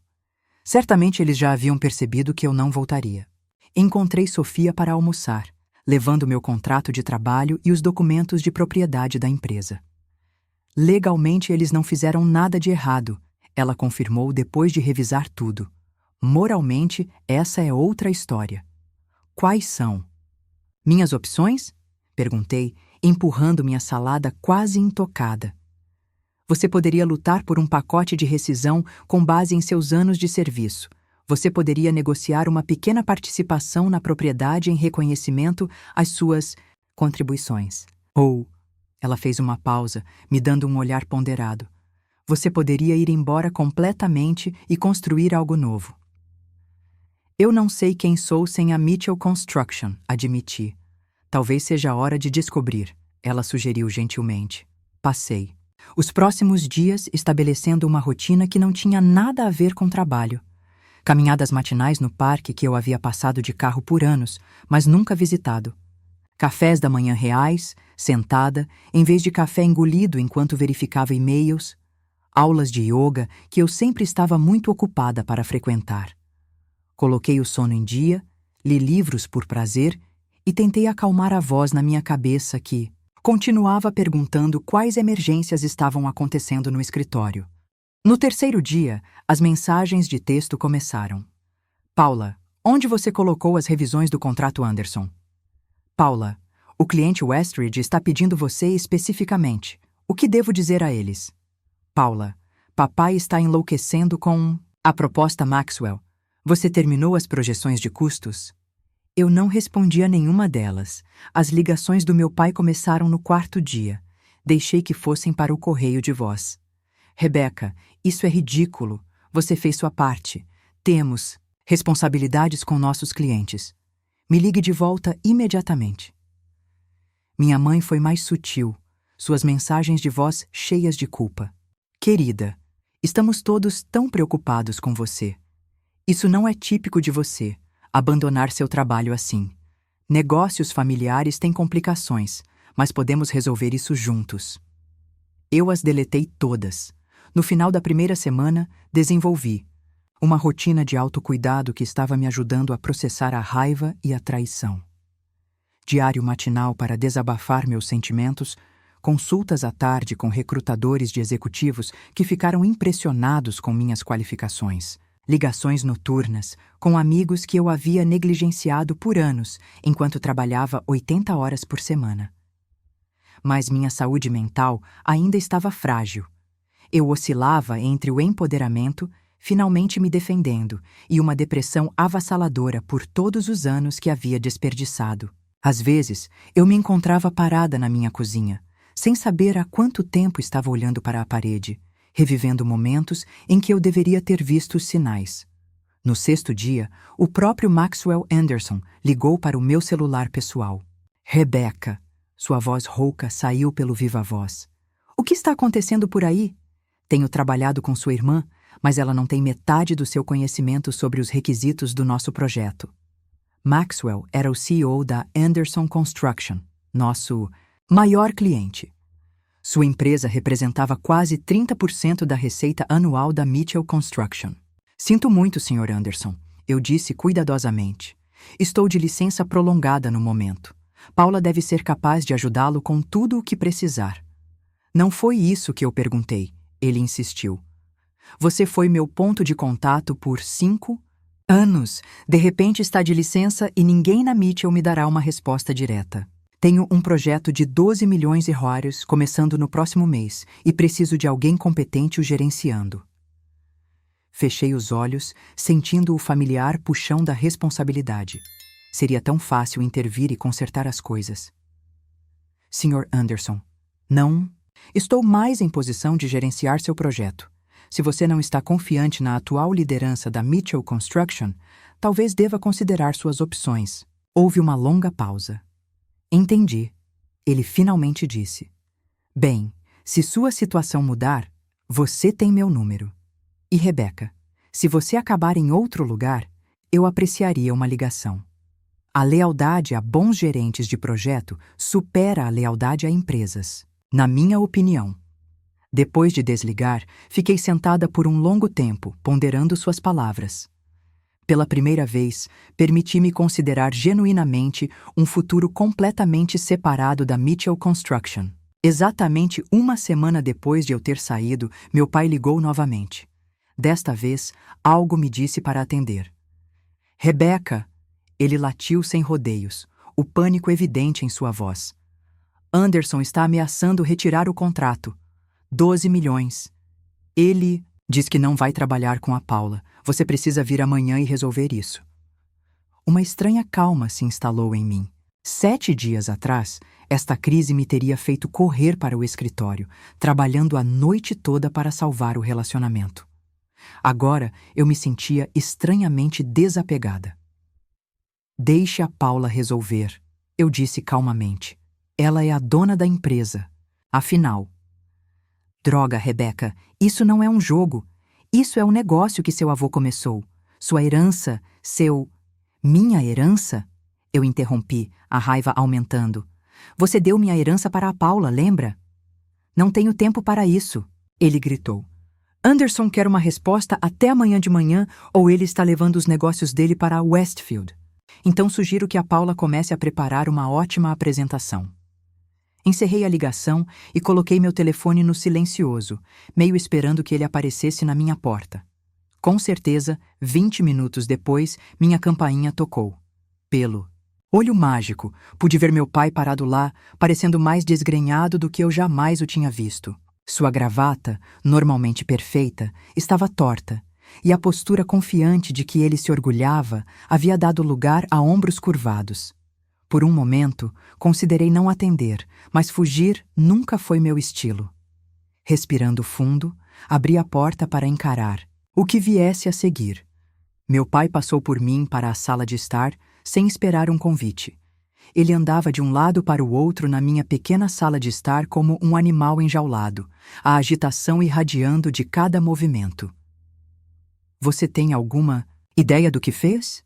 Certamente eles já haviam percebido que eu não voltaria. Encontrei Sofia para almoçar, levando meu contrato de trabalho e os documentos de propriedade da empresa. Legalmente eles não fizeram nada de errado, ela confirmou depois de revisar tudo. Moralmente, essa é outra história. Quais são? Minhas opções? Perguntei, empurrando minha salada quase intocada. Você poderia lutar por um pacote de rescisão com base em seus anos de serviço. Você poderia negociar uma pequena participação na propriedade em reconhecimento às suas contribuições. Ou, ela fez uma pausa, me dando um olhar ponderado. Você poderia ir embora completamente e construir algo novo. Eu não sei quem sou sem a Mitchell Construction, admiti. Talvez seja a hora de descobrir, ela sugeriu gentilmente. Passei os próximos dias estabelecendo uma rotina que não tinha nada a ver com trabalho. Caminhadas matinais no parque que eu havia passado de carro por anos, mas nunca visitado. Cafés da manhã reais, sentada, em vez de café engolido enquanto verificava e-mails. Aulas de yoga que eu sempre estava muito ocupada para frequentar. Coloquei o sono em dia, li livros por prazer e tentei acalmar a voz na minha cabeça que continuava perguntando quais emergências estavam acontecendo no escritório. No terceiro dia, as mensagens de texto começaram. Paula, onde você colocou as revisões do contrato Anderson? Paula, o cliente Westridge está pedindo você especificamente. O que devo dizer a eles? Paula, papai está enlouquecendo com a proposta Maxwell. Você terminou as projeções de custos? Eu não respondi a nenhuma delas. As ligações do meu pai começaram no quarto dia. Deixei que fossem para o correio de voz. Rebeca, isso é ridículo. Você fez sua parte. Temos responsabilidades com nossos clientes. Me ligue de volta imediatamente. Minha mãe foi mais sutil, suas mensagens de voz cheias de culpa. Querida, estamos todos tão preocupados com você. Isso não é típico de você. Abandonar seu trabalho assim. Negócios familiares têm complicações, mas podemos resolver isso juntos. Eu as deletei todas. No final da primeira semana, desenvolvi uma rotina de autocuidado que estava me ajudando a processar a raiva e a traição. Diário matinal para desabafar meus sentimentos, consultas à tarde com recrutadores de executivos que ficaram impressionados com minhas qualificações. Ligações noturnas, com amigos que eu havia negligenciado por anos, enquanto trabalhava 80 horas por semana. Mas minha saúde mental ainda estava frágil. Eu oscilava entre o empoderamento, finalmente me defendendo, e uma depressão avassaladora por todos os anos que havia desperdiçado. Às vezes, eu me encontrava parada na minha cozinha, sem saber há quanto tempo estava olhando para a parede, revivendo momentos em que eu deveria ter visto os sinais. No sexto dia, o próprio Maxwell Anderson ligou para o meu celular pessoal. Rebeca, sua voz rouca saiu pelo viva-voz. O que está acontecendo por aí? Tenho trabalhado com sua irmã, mas ela não tem metade do seu conhecimento sobre os requisitos do nosso projeto. Maxwell era o CEO da Anderson Construction, nosso maior cliente. Sua empresa representava quase 30% da receita anual da Mitchell Construction. Sinto muito, Sr. Anderson, eu disse cuidadosamente. Estou de licença prolongada no momento. Paula deve ser capaz de ajudá-lo com tudo o que precisar. Não foi isso que eu perguntei, ele insistiu. Você foi meu ponto de contato por 5 Anos. De repente está de licença e ninguém na Mitchell me dará uma resposta direta. Tenho um projeto de 12 milhões de horários começando no próximo mês e preciso de alguém competente o gerenciando. Fechei os olhos, sentindo o familiar puxão da responsabilidade. Seria tão fácil intervir e consertar as coisas. Sr. Anderson, não. Estou mais em posição de gerenciar seu projeto. Se você não está confiante na atual liderança da Mitchell Construction, talvez deva considerar suas opções. Houve uma longa pausa. Entendi. Ele finalmente disse. Bem, se sua situação mudar, você tem meu número. E Rebecca, se você acabar em outro lugar, eu apreciaria uma ligação. A lealdade a bons gerentes de projeto supera a lealdade a empresas, na minha opinião. Depois de desligar, fiquei sentada por um longo tempo, ponderando suas palavras. Pela primeira vez, permiti-me considerar genuinamente um futuro completamente separado da Mitchell Construction. Exatamente uma semana depois de eu ter saído, meu pai ligou novamente. Desta vez, algo me disse para atender. Rebecca! Ele latiu sem rodeios, o pânico evidente em sua voz. Anderson está ameaçando retirar o contrato. 12 milhões. Ele diz que não vai trabalhar com a Paula. Você precisa vir amanhã e resolver isso. Uma estranha calma se instalou em mim. 7 dias atrás, esta crise me teria feito correr para o escritório, trabalhando a noite toda para salvar o relacionamento. Agora eu me sentia estranhamente desapegada. Deixe a Paula resolver, eu disse calmamente. Ela é a dona da empresa. Afinal... Droga, Rebecca, isso não é um jogo. Isso é um negócio que seu avô começou. Sua herança, Minha herança? Eu interrompi, a raiva aumentando. Você deu minha herança para a Paula, lembra? Não tenho tempo para isso, ele gritou. Anderson quer uma resposta até amanhã de manhã ou ele está levando os negócios dele para Westfield. Então sugiro que a Paula comece a preparar uma ótima apresentação. Encerrei a ligação e coloquei meu telefone no silencioso, meio esperando que ele aparecesse na minha porta. Com certeza, 20 minutos depois, minha campainha tocou. Pelo olho mágico, pude ver meu pai parado lá, parecendo mais desgrenhado do que eu jamais o tinha visto. Sua gravata, normalmente perfeita, estava torta, e a postura confiante de que ele se orgulhava havia dado lugar a ombros curvados. Por um momento, considerei não atender, mas fugir nunca foi meu estilo. Respirando fundo, abri a porta para encarar o que viesse a seguir. Meu pai passou por mim para a sala de estar, sem esperar um convite. Ele andava de um lado para o outro na minha pequena sala de estar como um animal enjaulado, a agitação irradiando de cada movimento. Você tem alguma ideia do que fez?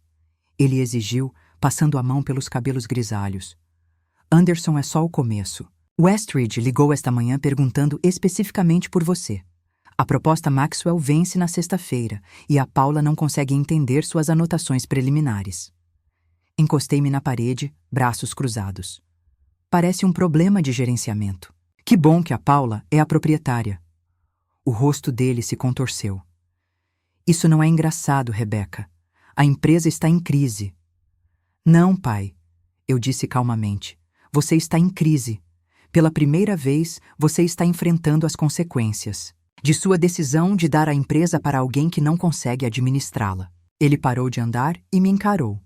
Ele exigiu, passando a mão pelos cabelos grisalhos. Anderson é só o começo. Westridge ligou esta manhã perguntando especificamente por você. A proposta Maxwell vence na sexta-feira e a Paula não consegue entender suas anotações preliminares. Encostei-me na parede, braços cruzados. Parece um problema de gerenciamento. Que bom que a Paula é a proprietária. O rosto dele se contorceu. Isso não é engraçado, Rebecca. A empresa está em crise. Não, pai, eu disse calmamente. Você está em crise. Pela primeira vez, você está enfrentando as consequências de sua decisão de dar a empresa para alguém que não consegue administrá-la. Ele parou de andar e me encarou.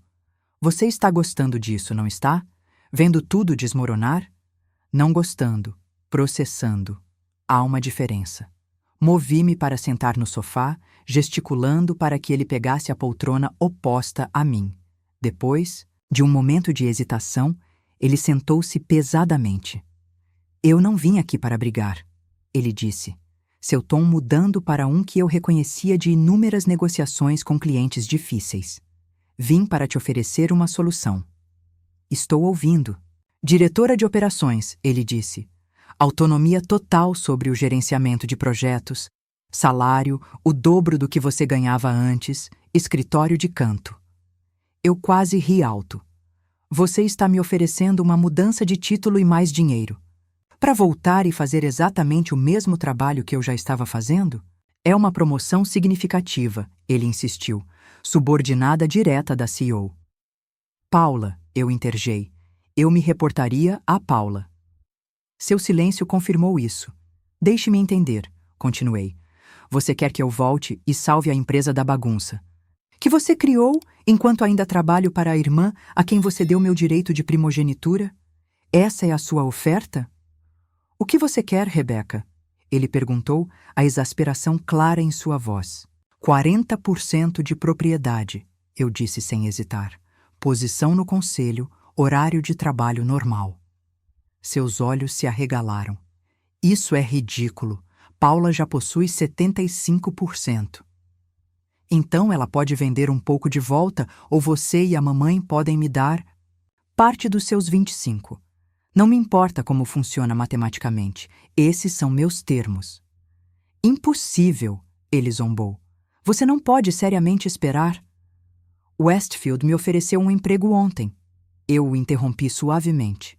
Você está gostando disso, não está? Vendo tudo desmoronar? Não gostando, processando. Há uma diferença. Movi-me para sentar no sofá, gesticulando para que ele pegasse a poltrona oposta a mim. Depois, de um momento de hesitação, ele sentou-se pesadamente. Eu não vim aqui para brigar, ele disse, seu tom mudando para um que eu reconhecia de inúmeras negociações com clientes difíceis. Vim para te oferecer uma solução. Estou ouvindo. Diretora de operações, ele disse. Autonomia total sobre o gerenciamento de projetos, salário, o dobro do que você ganhava antes, escritório de canto. Eu quase ri alto. Você está me oferecendo uma mudança de título e mais dinheiro. Para voltar e fazer exatamente o mesmo trabalho que eu já estava fazendo? É uma promoção significativa, ele insistiu, subordinada direta da CEO. Paula, eu interjei. Eu me reportaria a Paula. Seu silêncio confirmou isso. Deixe-me entender, continuei. Você quer que eu volte e salve a empresa da bagunça que você criou enquanto ainda trabalho para a irmã a quem você deu meu direito de primogenitura? Essa é a sua oferta? O que você quer, Rebeca? Ele perguntou, a exasperação clara em sua voz. 40% de propriedade, eu disse sem hesitar. Posição no conselho, horário de trabalho normal. Seus olhos se arregalaram. Isso é ridículo. Paula já possui 75%. Então ela pode vender um pouco de volta ou você e a mamãe podem me dar parte dos seus 25%. Não me importa como funciona matematicamente. Esses são meus termos. Impossível, ele zombou. Você não pode seriamente esperar. Westfield me ofereceu um emprego ontem. Eu o interrompi suavemente.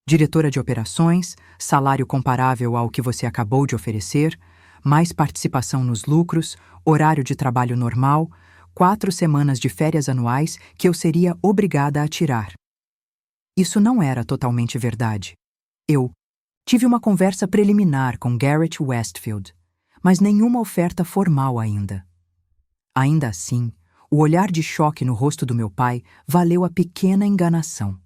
Diretora de operações, salário comparável ao que você acabou de oferecer, mais participação nos lucros, horário de trabalho normal, 4 semanas de férias anuais que eu seria obrigada a tirar. Isso não era totalmente verdade. Eu tive uma conversa preliminar com Garrett Westfield, mas nenhuma oferta formal ainda. Ainda assim, o olhar de choque no rosto do meu pai valeu a pequena enganação.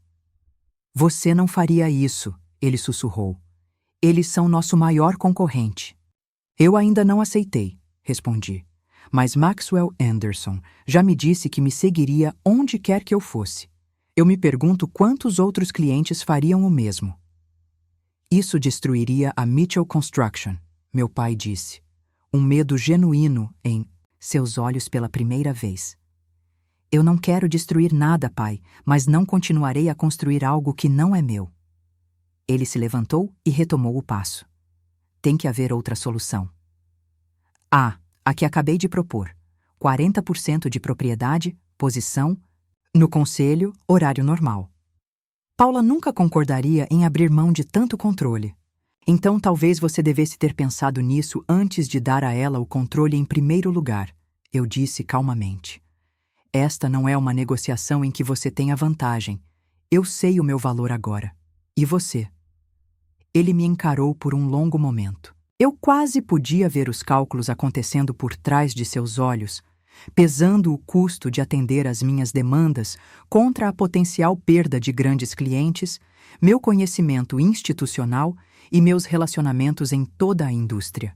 Você não faria isso, ele sussurrou. Eles são nosso maior concorrente. Eu ainda não aceitei, respondi. Mas Maxwell Anderson já me disse que me seguiria onde quer que eu fosse. Eu me pergunto quantos outros clientes fariam o mesmo. Isso destruiria a Mitchell Construction, meu pai disse. Um medo genuíno em seus olhos pela primeira vez. Eu não quero destruir nada, pai, mas não continuarei a construir algo que não é meu. Ele se levantou e retomou o passo. Tem que haver outra solução. A que acabei de propor. 40% de propriedade, posição, no conselho, horário normal. Paula nunca concordaria em abrir mão de tanto controle. Então talvez você devesse ter pensado nisso antes de dar a ela o controle em primeiro lugar, eu disse calmamente. Esta não é uma negociação em que você tenha vantagem. Eu sei o meu valor agora. E você? Ele me encarou por um longo momento. Eu quase podia ver os cálculos acontecendo por trás de seus olhos, pesando o custo de atender às minhas demandas contra a potencial perda de grandes clientes, meu conhecimento institucional e meus relacionamentos em toda a indústria.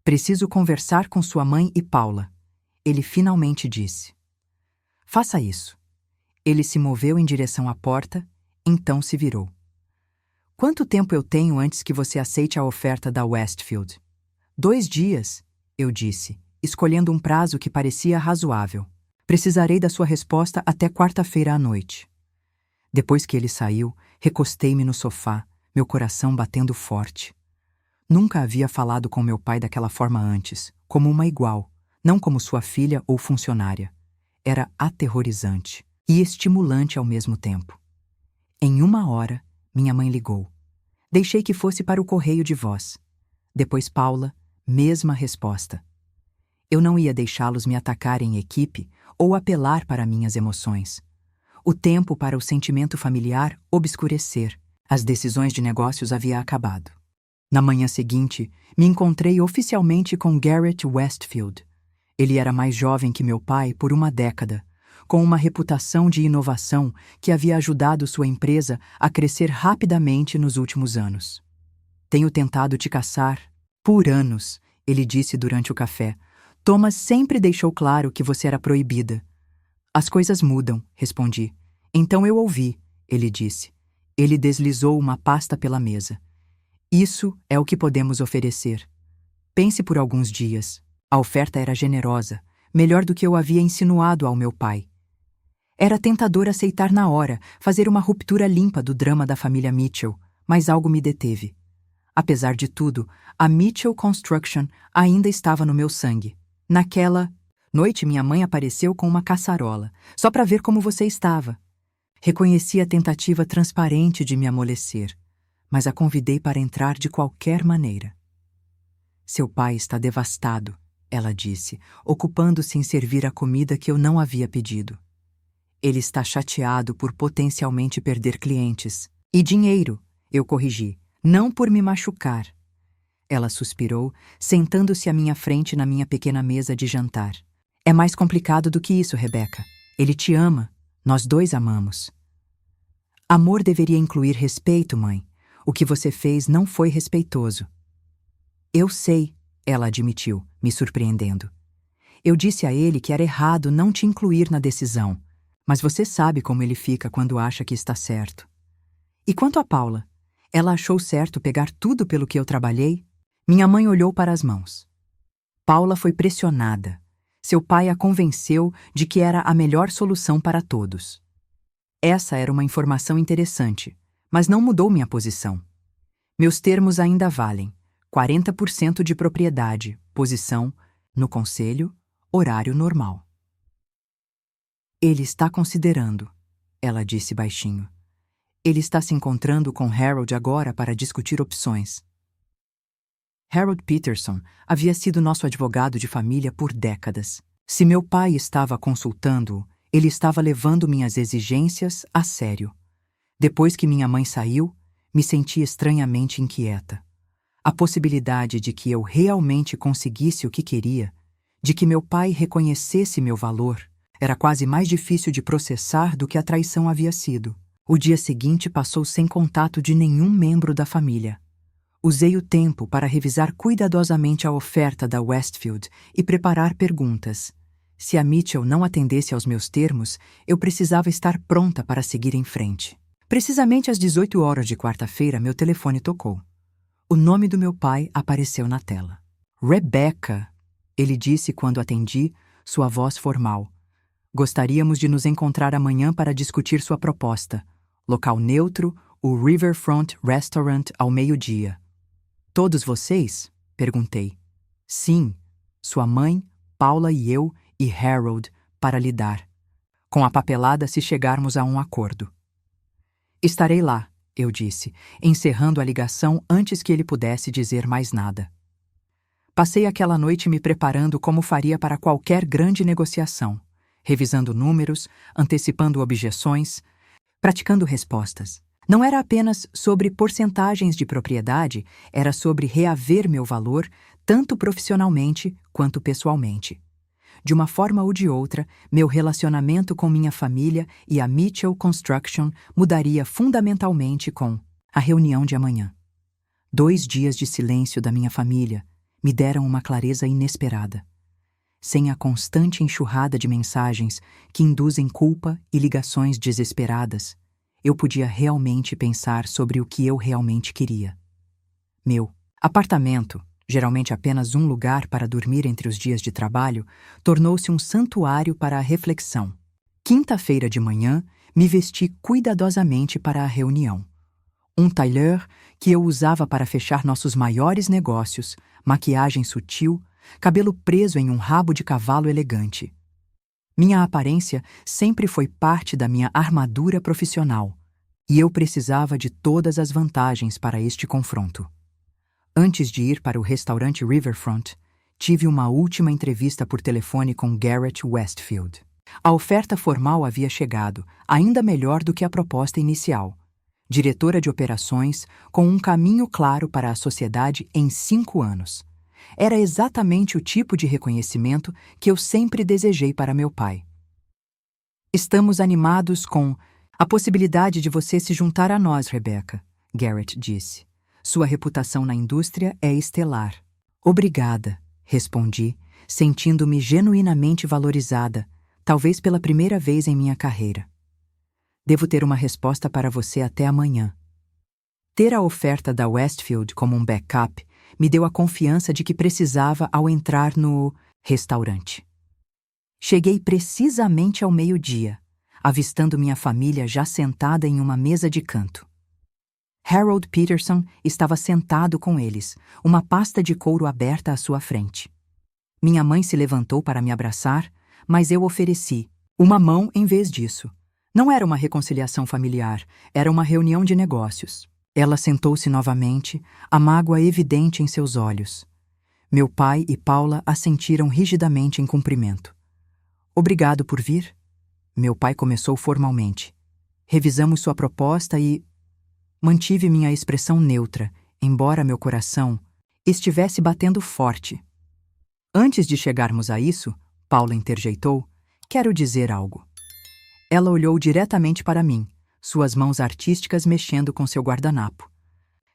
Preciso conversar com sua mãe e Paula, ele finalmente disse. Faça isso. Ele se moveu em direção à porta, então se virou. Quanto tempo eu tenho antes que você aceite a oferta da Westfield? 2 dias, eu disse, escolhendo um prazo que parecia razoável. Precisarei da sua resposta até quarta-feira à noite. Depois que ele saiu, recostei-me no sofá, meu coração batendo forte. Nunca havia falado com meu pai daquela forma antes, como uma igual, não como sua filha ou funcionária. Era aterrorizante e estimulante ao mesmo tempo. Em 1 hora, minha mãe ligou. Deixei que fosse para o correio de voz. Depois Paula, mesma resposta. Eu não ia deixá-los me atacar em equipe ou apelar para minhas emoções. O tempo para o sentimento familiar obscurecer. As decisões de negócios havia acabado. Na manhã seguinte, me encontrei oficialmente com Garrett Westfield. Ele era mais jovem que meu pai por 1 década, com uma reputação de inovação que havia ajudado sua empresa a crescer rapidamente nos últimos anos. Tenho tentado te caçar por anos, ele disse durante o café. Thomas sempre deixou claro que você era proibida. As coisas mudam, respondi. Então eu ouvi, ele disse. Ele deslizou uma pasta pela mesa. Isso é o que podemos oferecer. Pense por alguns dias. A oferta era generosa, melhor do que eu havia insinuado ao meu pai. Era tentador aceitar na hora, fazer uma ruptura limpa do drama da família Mitchell, mas algo me deteve. Apesar de tudo, a Mitchell Construction ainda estava no meu sangue. Naquela noite, minha mãe apareceu com uma caçarola, só para ver como você estava. Reconheci a tentativa transparente de me amolecer, mas a convidei para entrar de qualquer maneira. Seu pai está devastado, ela disse, ocupando-se em servir a comida que eu não havia pedido. Ele está chateado por potencialmente perder clientes. E dinheiro, eu corrigi, não por me machucar. Ela suspirou, sentando-se à minha frente na minha pequena mesa de jantar. É mais complicado do que isso, Rebecca. Ele te ama. Nós dois amamos. Amor deveria incluir respeito, mãe. O que você fez não foi respeitoso. Eu sei, ela admitiu, me surpreendendo. Eu disse a ele que era errado não te incluir na decisão, mas você sabe como ele fica quando acha que está certo. E quanto a Paula? Ela achou certo pegar tudo pelo que eu trabalhei? Minha mãe olhou para as mãos. Paula foi pressionada. Seu pai a convenceu de que era a melhor solução para todos. Essa era uma informação interessante, mas não mudou minha posição. Meus termos ainda valem: 40% de propriedade, posição, no conselho, horário normal. Ele está considerando, ela disse baixinho. Ele está se encontrando com Harold agora para discutir opções. Harold Peterson havia sido nosso advogado de família por décadas. Se meu pai estava consultando-o, ele estava levando minhas exigências a sério. Depois que minha mãe saiu, me senti estranhamente inquieta. A possibilidade de que eu realmente conseguisse o que queria, de que meu pai reconhecesse meu valor, era quase mais difícil de processar do que a traição havia sido. O dia seguinte passou sem contato de nenhum membro da família. Usei o tempo para revisar cuidadosamente a oferta da Westfield e preparar perguntas. Se a Mitchell não atendesse aos meus termos, eu precisava estar pronta para seguir em frente. Precisamente às 18 horas de quarta-feira, meu telefone tocou. O nome do meu pai apareceu na tela. Rebecca, ele disse quando atendi, sua voz formal. Gostaríamos de nos encontrar amanhã para discutir sua proposta. Local neutro, o Riverfront Restaurant ao meio-dia. Todos vocês? Perguntei. Sim, sua mãe, Paula e eu e Harold para lidar. Com a papelada se chegarmos a um acordo. Estarei lá, eu disse, encerrando a ligação antes que ele pudesse dizer mais nada. Passei aquela noite me preparando como faria para qualquer grande negociação, revisando números, antecipando objeções, praticando respostas. Não era apenas sobre porcentagens de propriedade, era sobre reaver meu valor, tanto profissionalmente quanto pessoalmente. De uma forma ou de outra, meu relacionamento com minha família e a Mitchell Construction mudaria fundamentalmente com a reunião de amanhã. 2 dias de silêncio da minha família me deram uma clareza inesperada. Sem a constante enxurrada de mensagens que induzem culpa e ligações desesperadas, eu podia realmente pensar sobre o que eu realmente queria. Meu apartamento, geralmente apenas um lugar para dormir entre os dias de trabalho, tornou-se um santuário para a reflexão. Quinta-feira de manhã, me vesti cuidadosamente para a reunião. Um tailleur que eu usava para fechar nossos maiores negócios, maquiagem sutil, cabelo preso em um rabo de cavalo elegante. Minha aparência sempre foi parte da minha armadura profissional, e eu precisava de todas as vantagens para este confronto. Antes de ir para o restaurante Riverfront, tive uma última entrevista por telefone com Garrett Westfield. A oferta formal havia chegado, ainda melhor do que a proposta inicial. Diretora de operações, com um caminho claro para a sociedade em 5 anos. Era exatamente o tipo de reconhecimento que eu sempre desejei para meu pai. Estamos animados com a possibilidade de você se juntar a nós, Rebecca, Garrett disse. Sua reputação na indústria é estelar. Obrigada, respondi, sentindo-me genuinamente valorizada, talvez pela primeira vez em minha carreira. Devo ter uma resposta para você até amanhã. Ter a oferta da Westfield como um backup me deu a confiança de que precisava ao entrar no restaurante. Cheguei precisamente ao meio-dia, avistando minha família já sentada em uma mesa de canto. Harold Peterson estava sentado com eles, uma pasta de couro aberta à sua frente. Minha mãe se levantou para me abraçar, mas eu ofereci uma mão em vez disso. Não era uma reconciliação familiar, era uma reunião de negócios. Ela sentou-se novamente, a mágoa evidente em seus olhos. Meu pai e Paula assentiram rigidamente em cumprimento. Obrigado por vir. Meu pai começou formalmente. Revisamos sua proposta e... Mantive minha expressão neutra, embora meu coração estivesse batendo forte. Antes de chegarmos a isso, Paula interjeitou, quero dizer algo. Ela olhou diretamente para mim, suas mãos artísticas mexendo com seu guardanapo.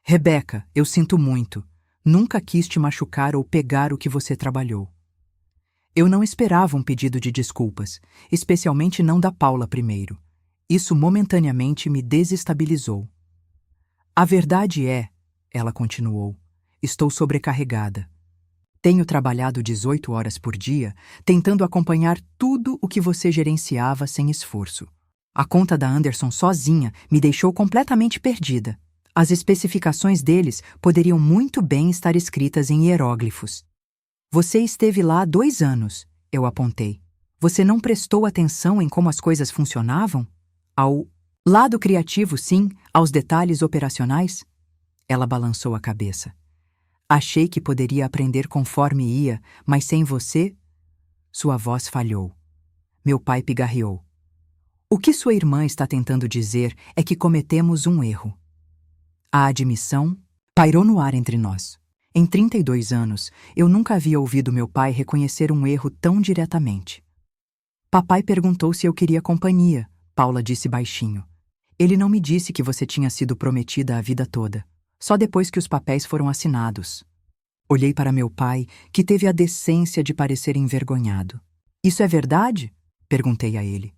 Rebeca, eu sinto muito. Nunca quis te machucar ou pegar o que você trabalhou. Eu não esperava um pedido de desculpas, especialmente não da Paula primeiro. Isso momentaneamente me desestabilizou. A verdade é, ela continuou, estou sobrecarregada. Tenho trabalhado 18 horas por dia, tentando acompanhar tudo o que você gerenciava sem esforço. A conta da Anderson sozinha me deixou completamente perdida. As especificações deles poderiam muito bem estar escritas em hieróglifos. Você esteve lá há 2 anos, eu apontei. Você não prestou atenção em como as coisas funcionavam? Ao lado criativo, sim, aos detalhes operacionais? Ela balançou a cabeça. Achei que poderia aprender conforme ia, mas sem você... Sua voz falhou. Meu pai pigarreou. O que sua irmã está tentando dizer é que cometemos um erro. A admissão pairou no ar entre nós. Em 32 anos, eu nunca havia ouvido meu pai reconhecer um erro tão diretamente. Papai perguntou se eu queria companhia, Paula disse baixinho. Ele não me disse que você tinha sido prometida a vida toda. Só depois que os papéis foram assinados. Olhei para meu pai, que teve a decência de parecer envergonhado. Isso é verdade? Perguntei a ele.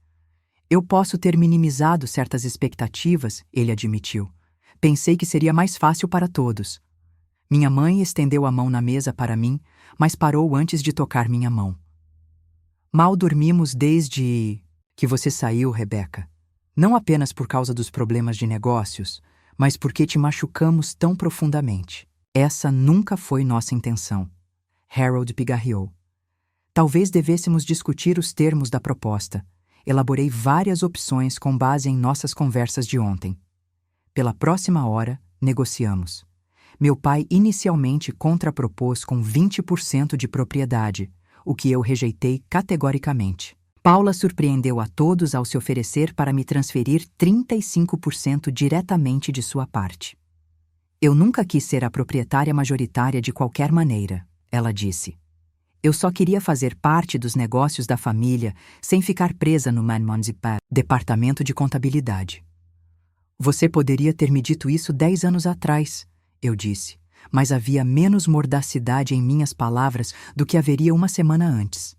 Eu posso ter minimizado certas expectativas, ele admitiu. Pensei que seria mais fácil para todos. Minha mãe estendeu a mão na mesa para mim, mas parou antes de tocar minha mão. Mal dormimos desde que você saiu, Rebeca. Não apenas por causa dos problemas de negócios, mas porque te machucamos tão profundamente. Essa nunca foi nossa intenção. Harold pigarreou. Talvez devêssemos discutir os termos da proposta. Elaborei várias opções com base em nossas conversas de ontem. Pela próxima hora, negociamos. Meu pai inicialmente contrapropôs com 20% de propriedade, o que eu rejeitei categoricamente. Paula surpreendeu a todos ao se oferecer para me transferir 35% diretamente de sua parte. Eu nunca quis ser a proprietária majoritária de qualquer maneira, ela disse. Eu só queria fazer parte dos negócios da família sem ficar presa no Manmonzipa, departamento de contabilidade. Você poderia ter me dito isso 10 anos atrás, eu disse, mas havia menos mordacidade em minhas palavras do que haveria uma semana antes.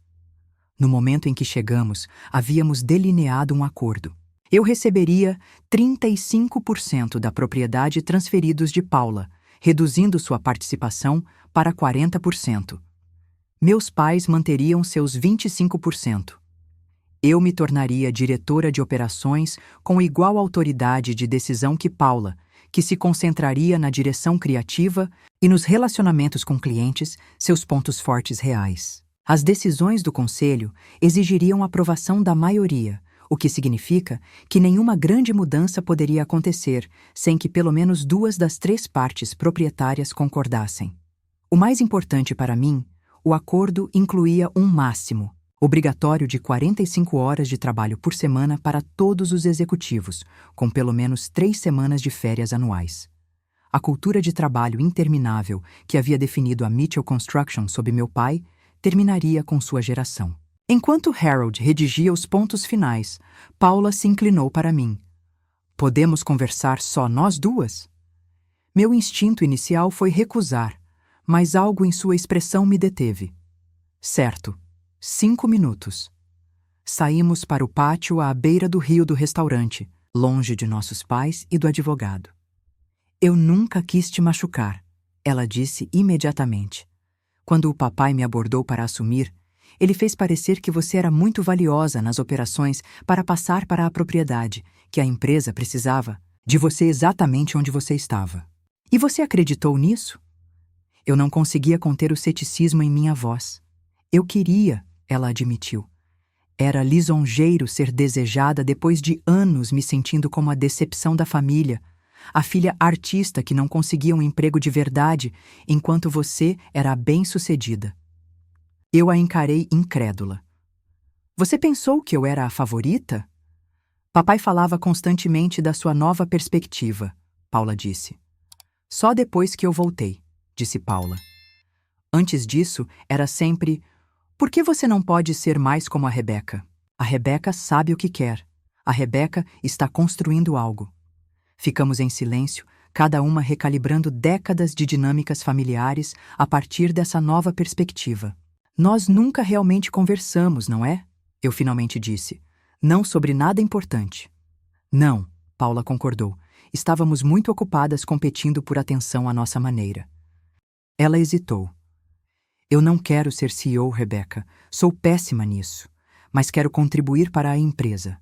No momento em que chegamos, havíamos delineado um acordo. Eu receberia 35% da propriedade transferidos de Paula, reduzindo sua participação para 40%. Meus pais manteriam seus 25%. Eu me tornaria diretora de operações com igual autoridade de decisão que Paula, que se concentraria na direção criativa e nos relacionamentos com clientes, seus pontos fortes reais. As decisões do conselho exigiriam aprovação da maioria, o que significa que nenhuma grande mudança poderia acontecer sem que pelo menos 2 das 3 partes proprietárias concordassem. O mais importante para mim, o acordo incluía um máximo, obrigatório de 45 horas de trabalho por semana para todos os executivos, com pelo menos 3 semanas de férias anuais. A cultura de trabalho interminável que havia definido a Mitchell Construction sob meu pai terminaria com sua geração. Enquanto Harold redigia os pontos finais, Paula se inclinou para mim. Podemos conversar só nós duas? Meu instinto inicial foi recusar, mas algo em sua expressão me deteve. Certo. 5 minutos. Saímos para o pátio à beira do rio do restaurante, longe de nossos pais e do advogado. Eu nunca quis te machucar, ela disse imediatamente. Quando o papai me abordou para assumir, ele fez parecer que você era muito valiosa nas operações para passar para a propriedade, que a empresa precisava de você exatamente onde você estava. E você acreditou nisso? Eu não conseguia conter o ceticismo em minha voz. Eu queria, ela admitiu. Era lisonjeiro ser desejada depois de anos me sentindo como a decepção da família, a filha artista que não conseguia um emprego de verdade, enquanto você era a bem-sucedida. Eu a encarei incrédula. Você pensou que eu era a favorita? Papai falava constantemente da sua nova perspectiva, Paula disse. Só depois que eu voltei, disse Paula. Antes disso, era sempre: por que você não pode ser mais como a Rebeca? A Rebeca sabe o que quer. A Rebeca está construindo algo. Ficamos em silêncio, cada uma recalibrando décadas de dinâmicas familiares a partir dessa nova perspectiva. Nós nunca realmente conversamos, não é? Eu finalmente disse. Não sobre nada importante. Não, Paula concordou. Estávamos muito ocupadas competindo por atenção à nossa maneira. Ela hesitou. Eu não quero ser CEO, Rebeca. Sou péssima nisso. Mas quero contribuir para a empresa.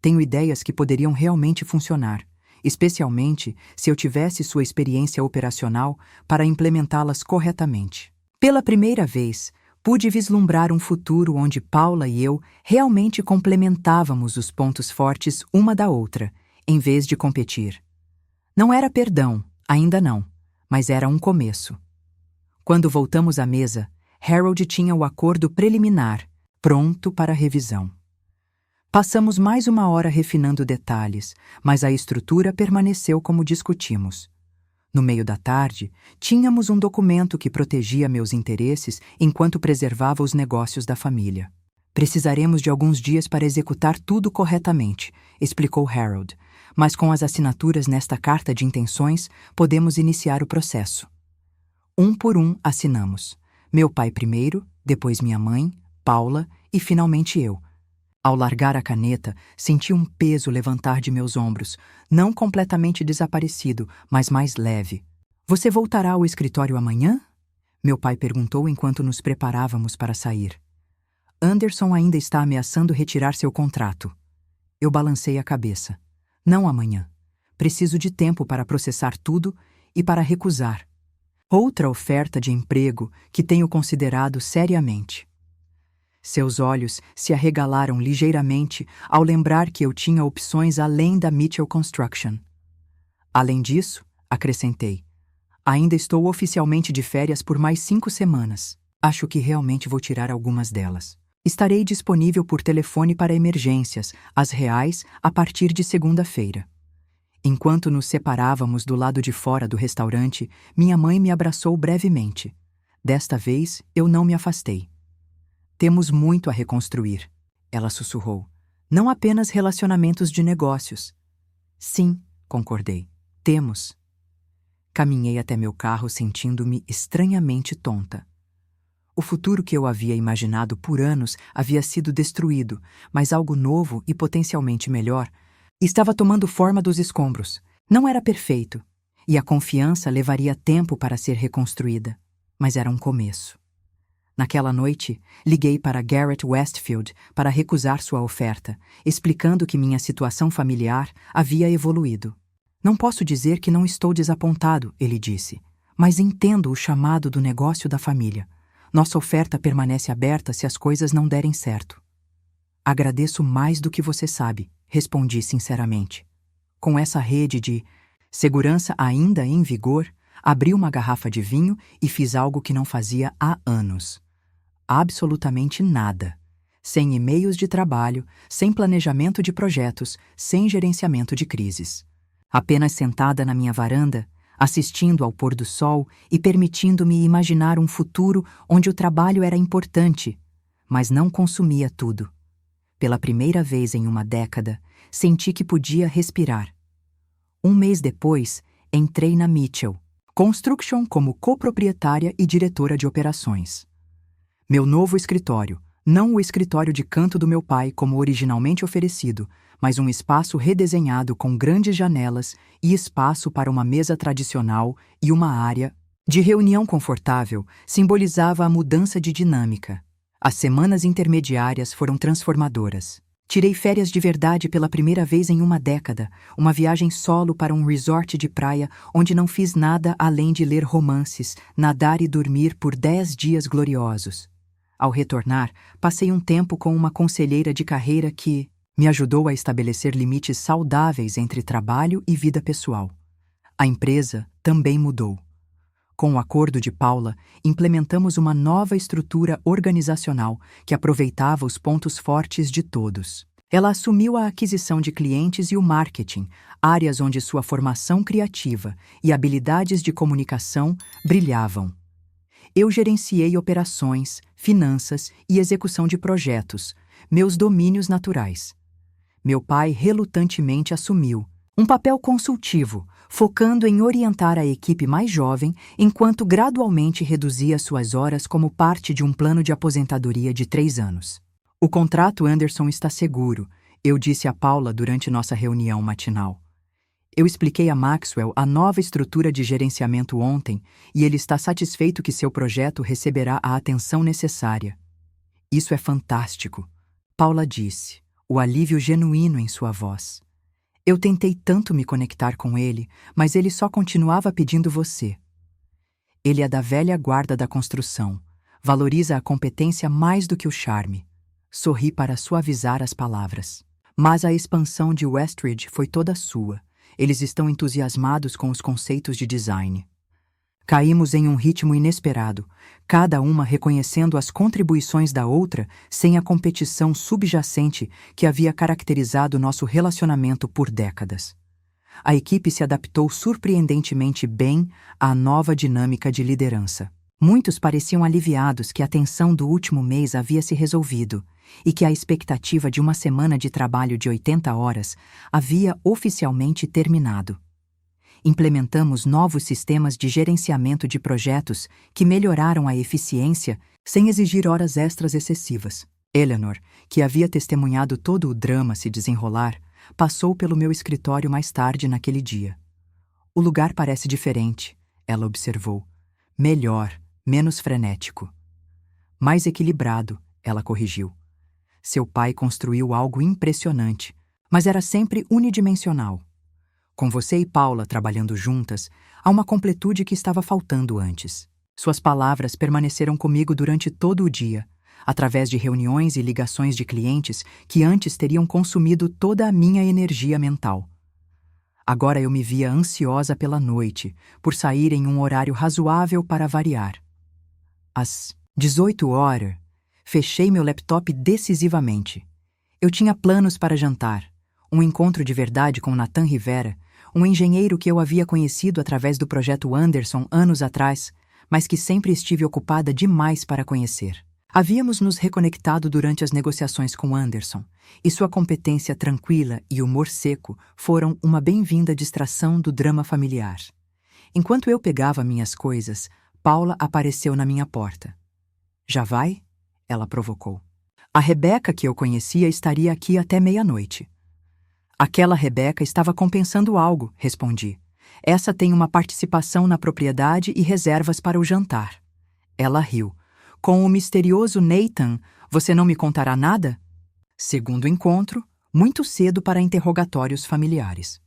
Tenho ideias que poderiam realmente funcionar, especialmente se eu tivesse sua experiência operacional para implementá-las corretamente. Pela primeira vez, pude vislumbrar um futuro onde Paula e eu realmente complementávamos os pontos fortes uma da outra, em vez de competir. Não era perdão, ainda não, mas era um começo. Quando voltamos à mesa, Harold tinha o acordo preliminar, pronto para revisão. Passamos mais uma hora refinando detalhes, mas a estrutura permaneceu como discutimos. No meio da tarde, tínhamos um documento que protegia meus interesses enquanto preservava os negócios da família. Precisaremos de alguns dias para executar tudo corretamente, explicou Harold, mas com as assinaturas nesta carta de intenções, podemos iniciar o processo. Um por um assinamos. Meu pai primeiro, depois minha mãe, Paula e finalmente eu. Ao largar a caneta, senti um peso levantar de meus ombros, não completamente desaparecido, mas mais leve. Você voltará ao escritório amanhã? Meu pai perguntou enquanto nos preparávamos para sair. Anderson ainda está ameaçando retirar seu contrato. Eu balancei a cabeça. Não amanhã. Preciso de tempo para processar tudo e para recusar outra oferta de emprego que tenho considerado seriamente. Seus olhos se arregalaram ligeiramente ao lembrar que eu tinha opções além da Mitchell Construction. Além disso, acrescentei, ainda estou oficialmente de férias por mais 5 semanas. Acho que realmente vou tirar algumas delas. Estarei disponível por telefone para emergências, as reais, a partir de segunda-feira. Enquanto nos separávamos do lado de fora do restaurante, minha mãe me abraçou brevemente. Desta vez, eu não me afastei. Temos muito a reconstruir, ela sussurrou. Não apenas relacionamentos de negócios. Sim, concordei. Temos. Caminhei até meu carro sentindo-me estranhamente tonta. O futuro que eu havia imaginado por anos havia sido destruído, mas algo novo e potencialmente melhor estava tomando forma dos escombros. Não era perfeito, e a confiança levaria tempo para ser reconstruída, mas era um começo. Naquela noite, liguei para Garrett Westfield para recusar sua oferta, explicando que minha situação familiar havia evoluído. Não posso dizer que não estou desapontado, ele disse, mas entendo o chamado do negócio da família. Nossa oferta permanece aberta se as coisas não derem certo. Agradeço mais do que você sabe, respondi sinceramente. Com essa rede de segurança ainda em vigor, abri uma garrafa de vinho e fiz algo que não fazia há anos. Absolutamente nada. Sem e-mails de trabalho, sem planejamento de projetos, sem gerenciamento de crises. Apenas sentada na minha varanda, assistindo ao pôr do sol e permitindo-me imaginar um futuro onde o trabalho era importante, mas não consumia tudo. Pela primeira vez em uma década, senti que podia respirar. Um mês depois, entrei na Mitchell Construction como coproprietária e diretora de operações. Meu novo escritório, não o escritório de canto do meu pai como originalmente oferecido, mas um espaço redesenhado com grandes janelas e espaço para uma mesa tradicional e uma área de reunião confortável, simbolizava a mudança de dinâmica. As semanas intermediárias foram transformadoras. Tirei férias de verdade pela primeira vez em uma década, uma viagem solo para um resort de praia onde não fiz nada além de ler romances, nadar e dormir por 10 dias gloriosos. Ao retornar, passei um tempo com uma conselheira de carreira que me ajudou a estabelecer limites saudáveis entre trabalho e vida pessoal. A empresa também mudou. Com o acordo de Paula, implementamos uma nova estrutura organizacional que aproveitava os pontos fortes de todos. Ela assumiu a aquisição de clientes e o marketing, áreas onde sua formação criativa e habilidades de comunicação brilhavam. Eu gerenciei operações, finanças e execução de projetos, meus domínios naturais. Meu pai relutantemente assumiu um papel consultivo, focando em orientar a equipe mais jovem, enquanto gradualmente reduzia suas horas como parte de um plano de aposentadoria de 3 anos. O contrato Anderson está seguro, eu disse a Paula durante nossa reunião matinal. Eu expliquei a Maxwell a nova estrutura de gerenciamento ontem e ele está satisfeito que seu projeto receberá a atenção necessária. Isso é fantástico, Paula disse, o alívio genuíno em sua voz. Eu tentei tanto me conectar com ele, mas ele só continuava pedindo você. Ele é da velha guarda da construção, valoriza a competência mais do que o charme. Sorri para suavizar as palavras. Mas a expansão de Westridge foi toda sua. Eles estão entusiasmados com os conceitos de design. Caímos em um ritmo inesperado, cada uma reconhecendo as contribuições da outra sem a competição subjacente que havia caracterizado nosso relacionamento por décadas. A equipe se adaptou surpreendentemente bem à nova dinâmica de liderança. Muitos pareciam aliviados que a tensão do último mês havia se resolvido e que a expectativa de uma semana de trabalho de 80 horas havia oficialmente terminado. Implementamos novos sistemas de gerenciamento de projetos que melhoraram a eficiência sem exigir horas extras excessivas. Eleanor, que havia testemunhado todo o drama se desenrolar, passou pelo meu escritório mais tarde naquele dia. O lugar parece diferente, ela observou. Melhor, menos frenético. Mais equilibrado, ela corrigiu. Seu pai construiu algo impressionante, mas era sempre unidimensional. Com você e Paula trabalhando juntas, há uma completude que estava faltando antes. Suas palavras permaneceram comigo durante todo o dia, através de reuniões e ligações de clientes que antes teriam consumido toda a minha energia mental. Agora eu me via ansiosa pela noite, por sair em um horário razoável para variar. Às 18 horas, fechei meu laptop decisivamente. Eu tinha planos para jantar, um encontro de verdade com Nathan Rivera, um engenheiro que eu havia conhecido através do projeto Anderson anos atrás, mas que sempre estive ocupada demais para conhecer. Havíamos nos reconectado durante as negociações com Anderson, e sua competência tranquila e humor seco foram uma bem-vinda distração do drama familiar. Enquanto eu pegava minhas coisas, Paula apareceu na minha porta. Já vai? Ela provocou. A Rebeca que eu conhecia estaria aqui até meia-noite. Aquela Rebeca estava compensando algo, respondi. Essa tem uma participação na propriedade e reservas para o jantar. Ela riu. Com o misterioso Nathan, você não me contará nada? Segundo encontro, muito cedo para interrogatórios familiares.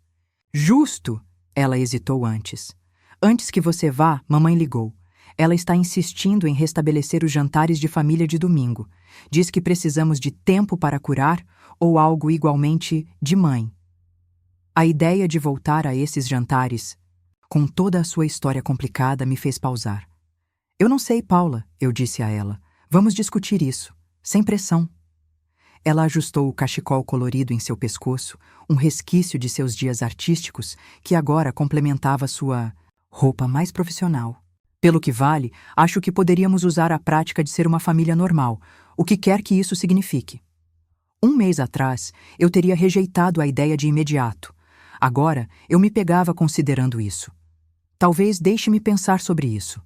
Justo! Ela hesitou antes. Antes que você vá, mamãe ligou. Ela está insistindo em restabelecer os jantares de família de domingo. Diz que precisamos de tempo para curar ou algo igualmente de mãe. A ideia de voltar a esses jantares, com toda a sua história complicada, me fez pausar. Eu não sei, Paula, eu disse a ela. Vamos discutir isso, sem pressão. Ela ajustou o cachecol colorido em seu pescoço, um resquício de seus dias artísticos que agora complementava sua roupa mais profissional. Pelo que vale, acho que poderíamos usar a prática de ser uma família normal, o que quer que isso signifique. Um mês atrás, eu teria rejeitado a ideia de imediato. Agora, eu me pegava considerando isso. Talvez deixe-me pensar sobre isso.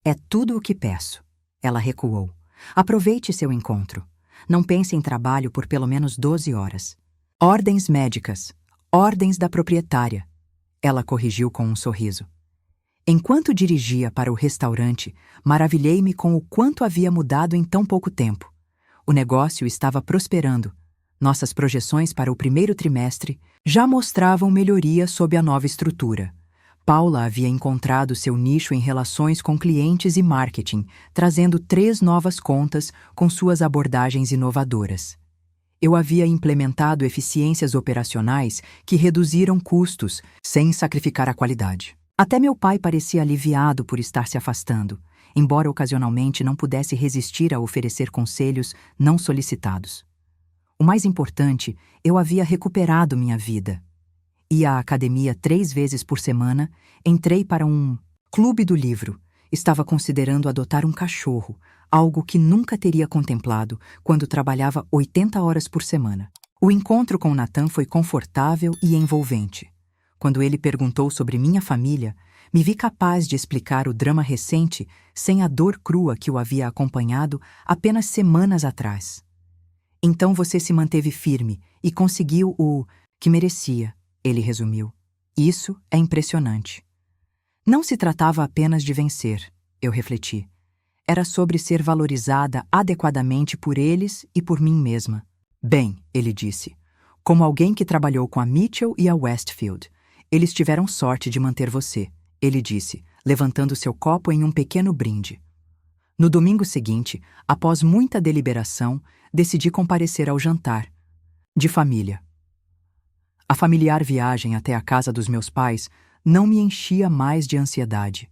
É tudo o que peço. Ela recuou. Aproveite seu encontro. Não pense em trabalho por pelo menos 12 horas. Ordens médicas. Ordens da proprietária. Ela corrigiu com um sorriso. Enquanto dirigia para o restaurante, maravilhei-me com o quanto havia mudado em tão pouco tempo. O negócio estava prosperando. Nossas projeções para o primeiro trimestre já mostravam melhoria sob a nova estrutura. Paula havia encontrado seu nicho em relações com clientes e marketing, trazendo 3 novas contas com suas abordagens inovadoras. Eu havia implementado eficiências operacionais que reduziram custos sem sacrificar a qualidade. Até meu pai parecia aliviado por estar se afastando, embora ocasionalmente não pudesse resistir a oferecer conselhos não solicitados. O mais importante, eu havia recuperado minha vida. Ia à academia 3 vezes por semana, entrei para um clube do livro, estava considerando adotar um cachorro, algo que nunca teria contemplado quando trabalhava 80 horas por semana. O encontro com Nathan foi confortável e envolvente. Quando ele perguntou sobre minha família, me vi capaz de explicar o drama recente sem a dor crua que o havia acompanhado apenas semanas atrás. Então você se manteve firme e conseguiu o que merecia, ele resumiu. Isso é impressionante. Não se tratava apenas de vencer, eu refleti. Era sobre ser valorizada adequadamente por eles e por mim mesma. Bem, ele disse, como alguém que trabalhou com a Mitchell e a Westfield, eles tiveram sorte de manter você, ele disse, levantando seu copo em um pequeno brinde. No domingo seguinte, após muita deliberação, decidi comparecer ao jantar de família. A familiar viagem até a casa dos meus pais não me enchia mais de ansiedade.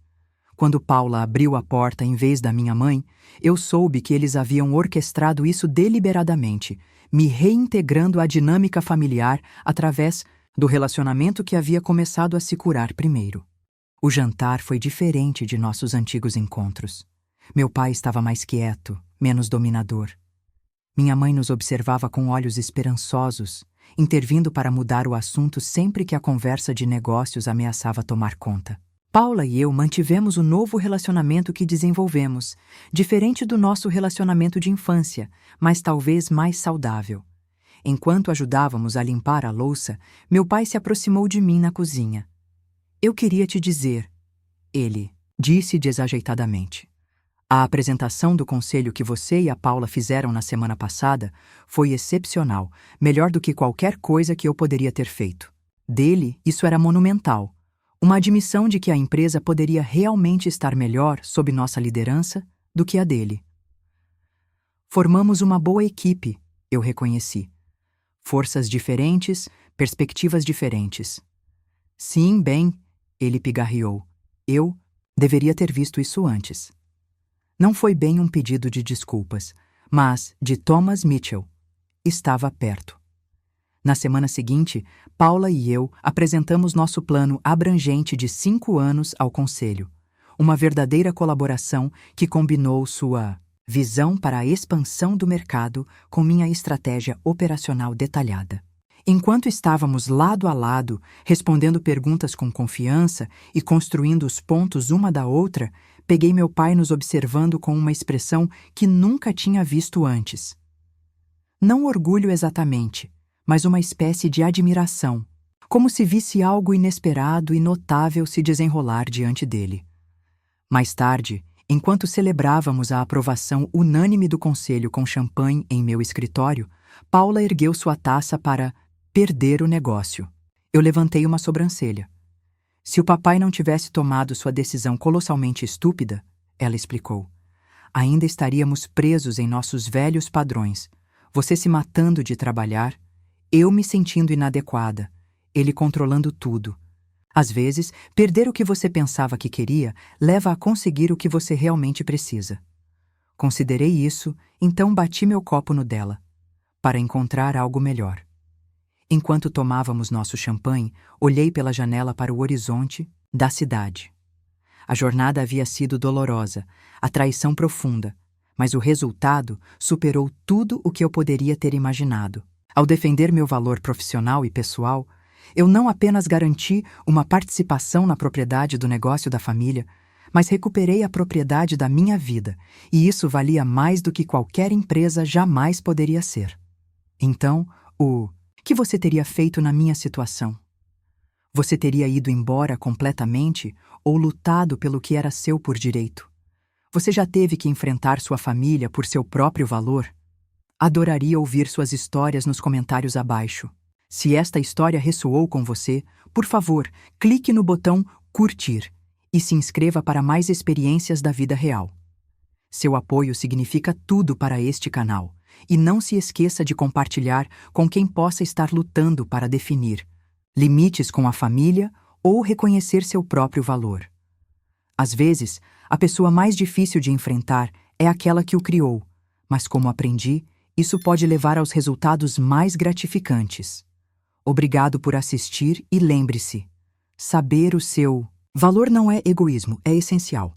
Quando Paula abriu a porta em vez da minha mãe, eu soube que eles haviam orquestrado isso deliberadamente, me reintegrando à dinâmica familiar através do relacionamento que havia começado a se curar primeiro. O jantar foi diferente de nossos antigos encontros. Meu pai estava mais quieto, menos dominador. Minha mãe nos observava com olhos esperançosos, intervindo para mudar o assunto sempre que a conversa de negócios ameaçava tomar conta. Paula e eu mantivemos o novo relacionamento que desenvolvemos, diferente do nosso relacionamento de infância, mas talvez mais saudável. Enquanto ajudávamos a limpar a louça, meu pai se aproximou de mim na cozinha. Eu queria te dizer, ele disse desajeitadamente. A apresentação do conselho que você e a Paula fizeram na semana passada foi excepcional, melhor do que qualquer coisa que eu poderia ter feito. Dele, isso era monumental. Uma admissão de que a empresa poderia realmente estar melhor sob nossa liderança do que a dele. Formamos uma boa equipe, eu reconheci. Forças diferentes, perspectivas diferentes. Sim, bem, ele pigarreou. Eu deveria ter visto isso antes. Não foi bem um pedido de desculpas, mas de Thomas Mitchell. Estava perto. Na semana seguinte, Paula e eu apresentamos nosso plano abrangente de 5 anos ao Conselho. Uma verdadeira colaboração que combinou sua visão para a expansão do mercado com minha estratégia operacional detalhada. Enquanto estávamos lado a lado, respondendo perguntas com confiança e construindo os pontos uma da outra, peguei meu pai nos observando com uma expressão que nunca tinha visto antes. Não orgulho exatamente, mas uma espécie de admiração, como se visse algo inesperado e notável se desenrolar diante dele. Mais tarde, enquanto celebrávamos a aprovação unânime do conselho com champanhe em meu escritório, Paula ergueu sua taça para perder o negócio. Eu levantei uma sobrancelha. Se o papai não tivesse tomado sua decisão colossalmente estúpida, ela explicou, ainda estaríamos presos em nossos velhos padrões, você se matando de trabalhar, eu me sentindo inadequada, ele controlando tudo. Às vezes, perder o que você pensava que queria leva a conseguir o que você realmente precisa. Considerei isso, então bati meu copo no dela, para encontrar algo melhor. Enquanto tomávamos nosso champanhe, olhei pela janela para o horizonte da cidade. A jornada havia sido dolorosa, a traição profunda, mas o resultado superou tudo o que eu poderia ter imaginado. Ao defender meu valor profissional e pessoal, eu não apenas garanti uma participação na propriedade do negócio da família, mas recuperei a propriedade da minha vida, e isso valia mais do que qualquer empresa jamais poderia ser. Então, o que você teria feito na minha situação? Você teria ido embora completamente ou lutado pelo que era seu por direito? Você já teve que enfrentar sua família por seu próprio valor? Adoraria ouvir suas histórias nos comentários abaixo. Se esta história ressoou com você, por favor, clique no botão curtir e se inscreva para mais experiências da vida real. Seu apoio significa tudo para este canal. e não se esqueça de compartilhar com quem possa estar lutando para definir limites com a família ou reconhecer seu próprio valor. Às vezes, a pessoa mais difícil de enfrentar é aquela que o criou, mas como aprendi, isso pode levar aos resultados mais gratificantes. Obrigado por assistir e lembre-se, saber o seu valor não é egoísmo, é essencial.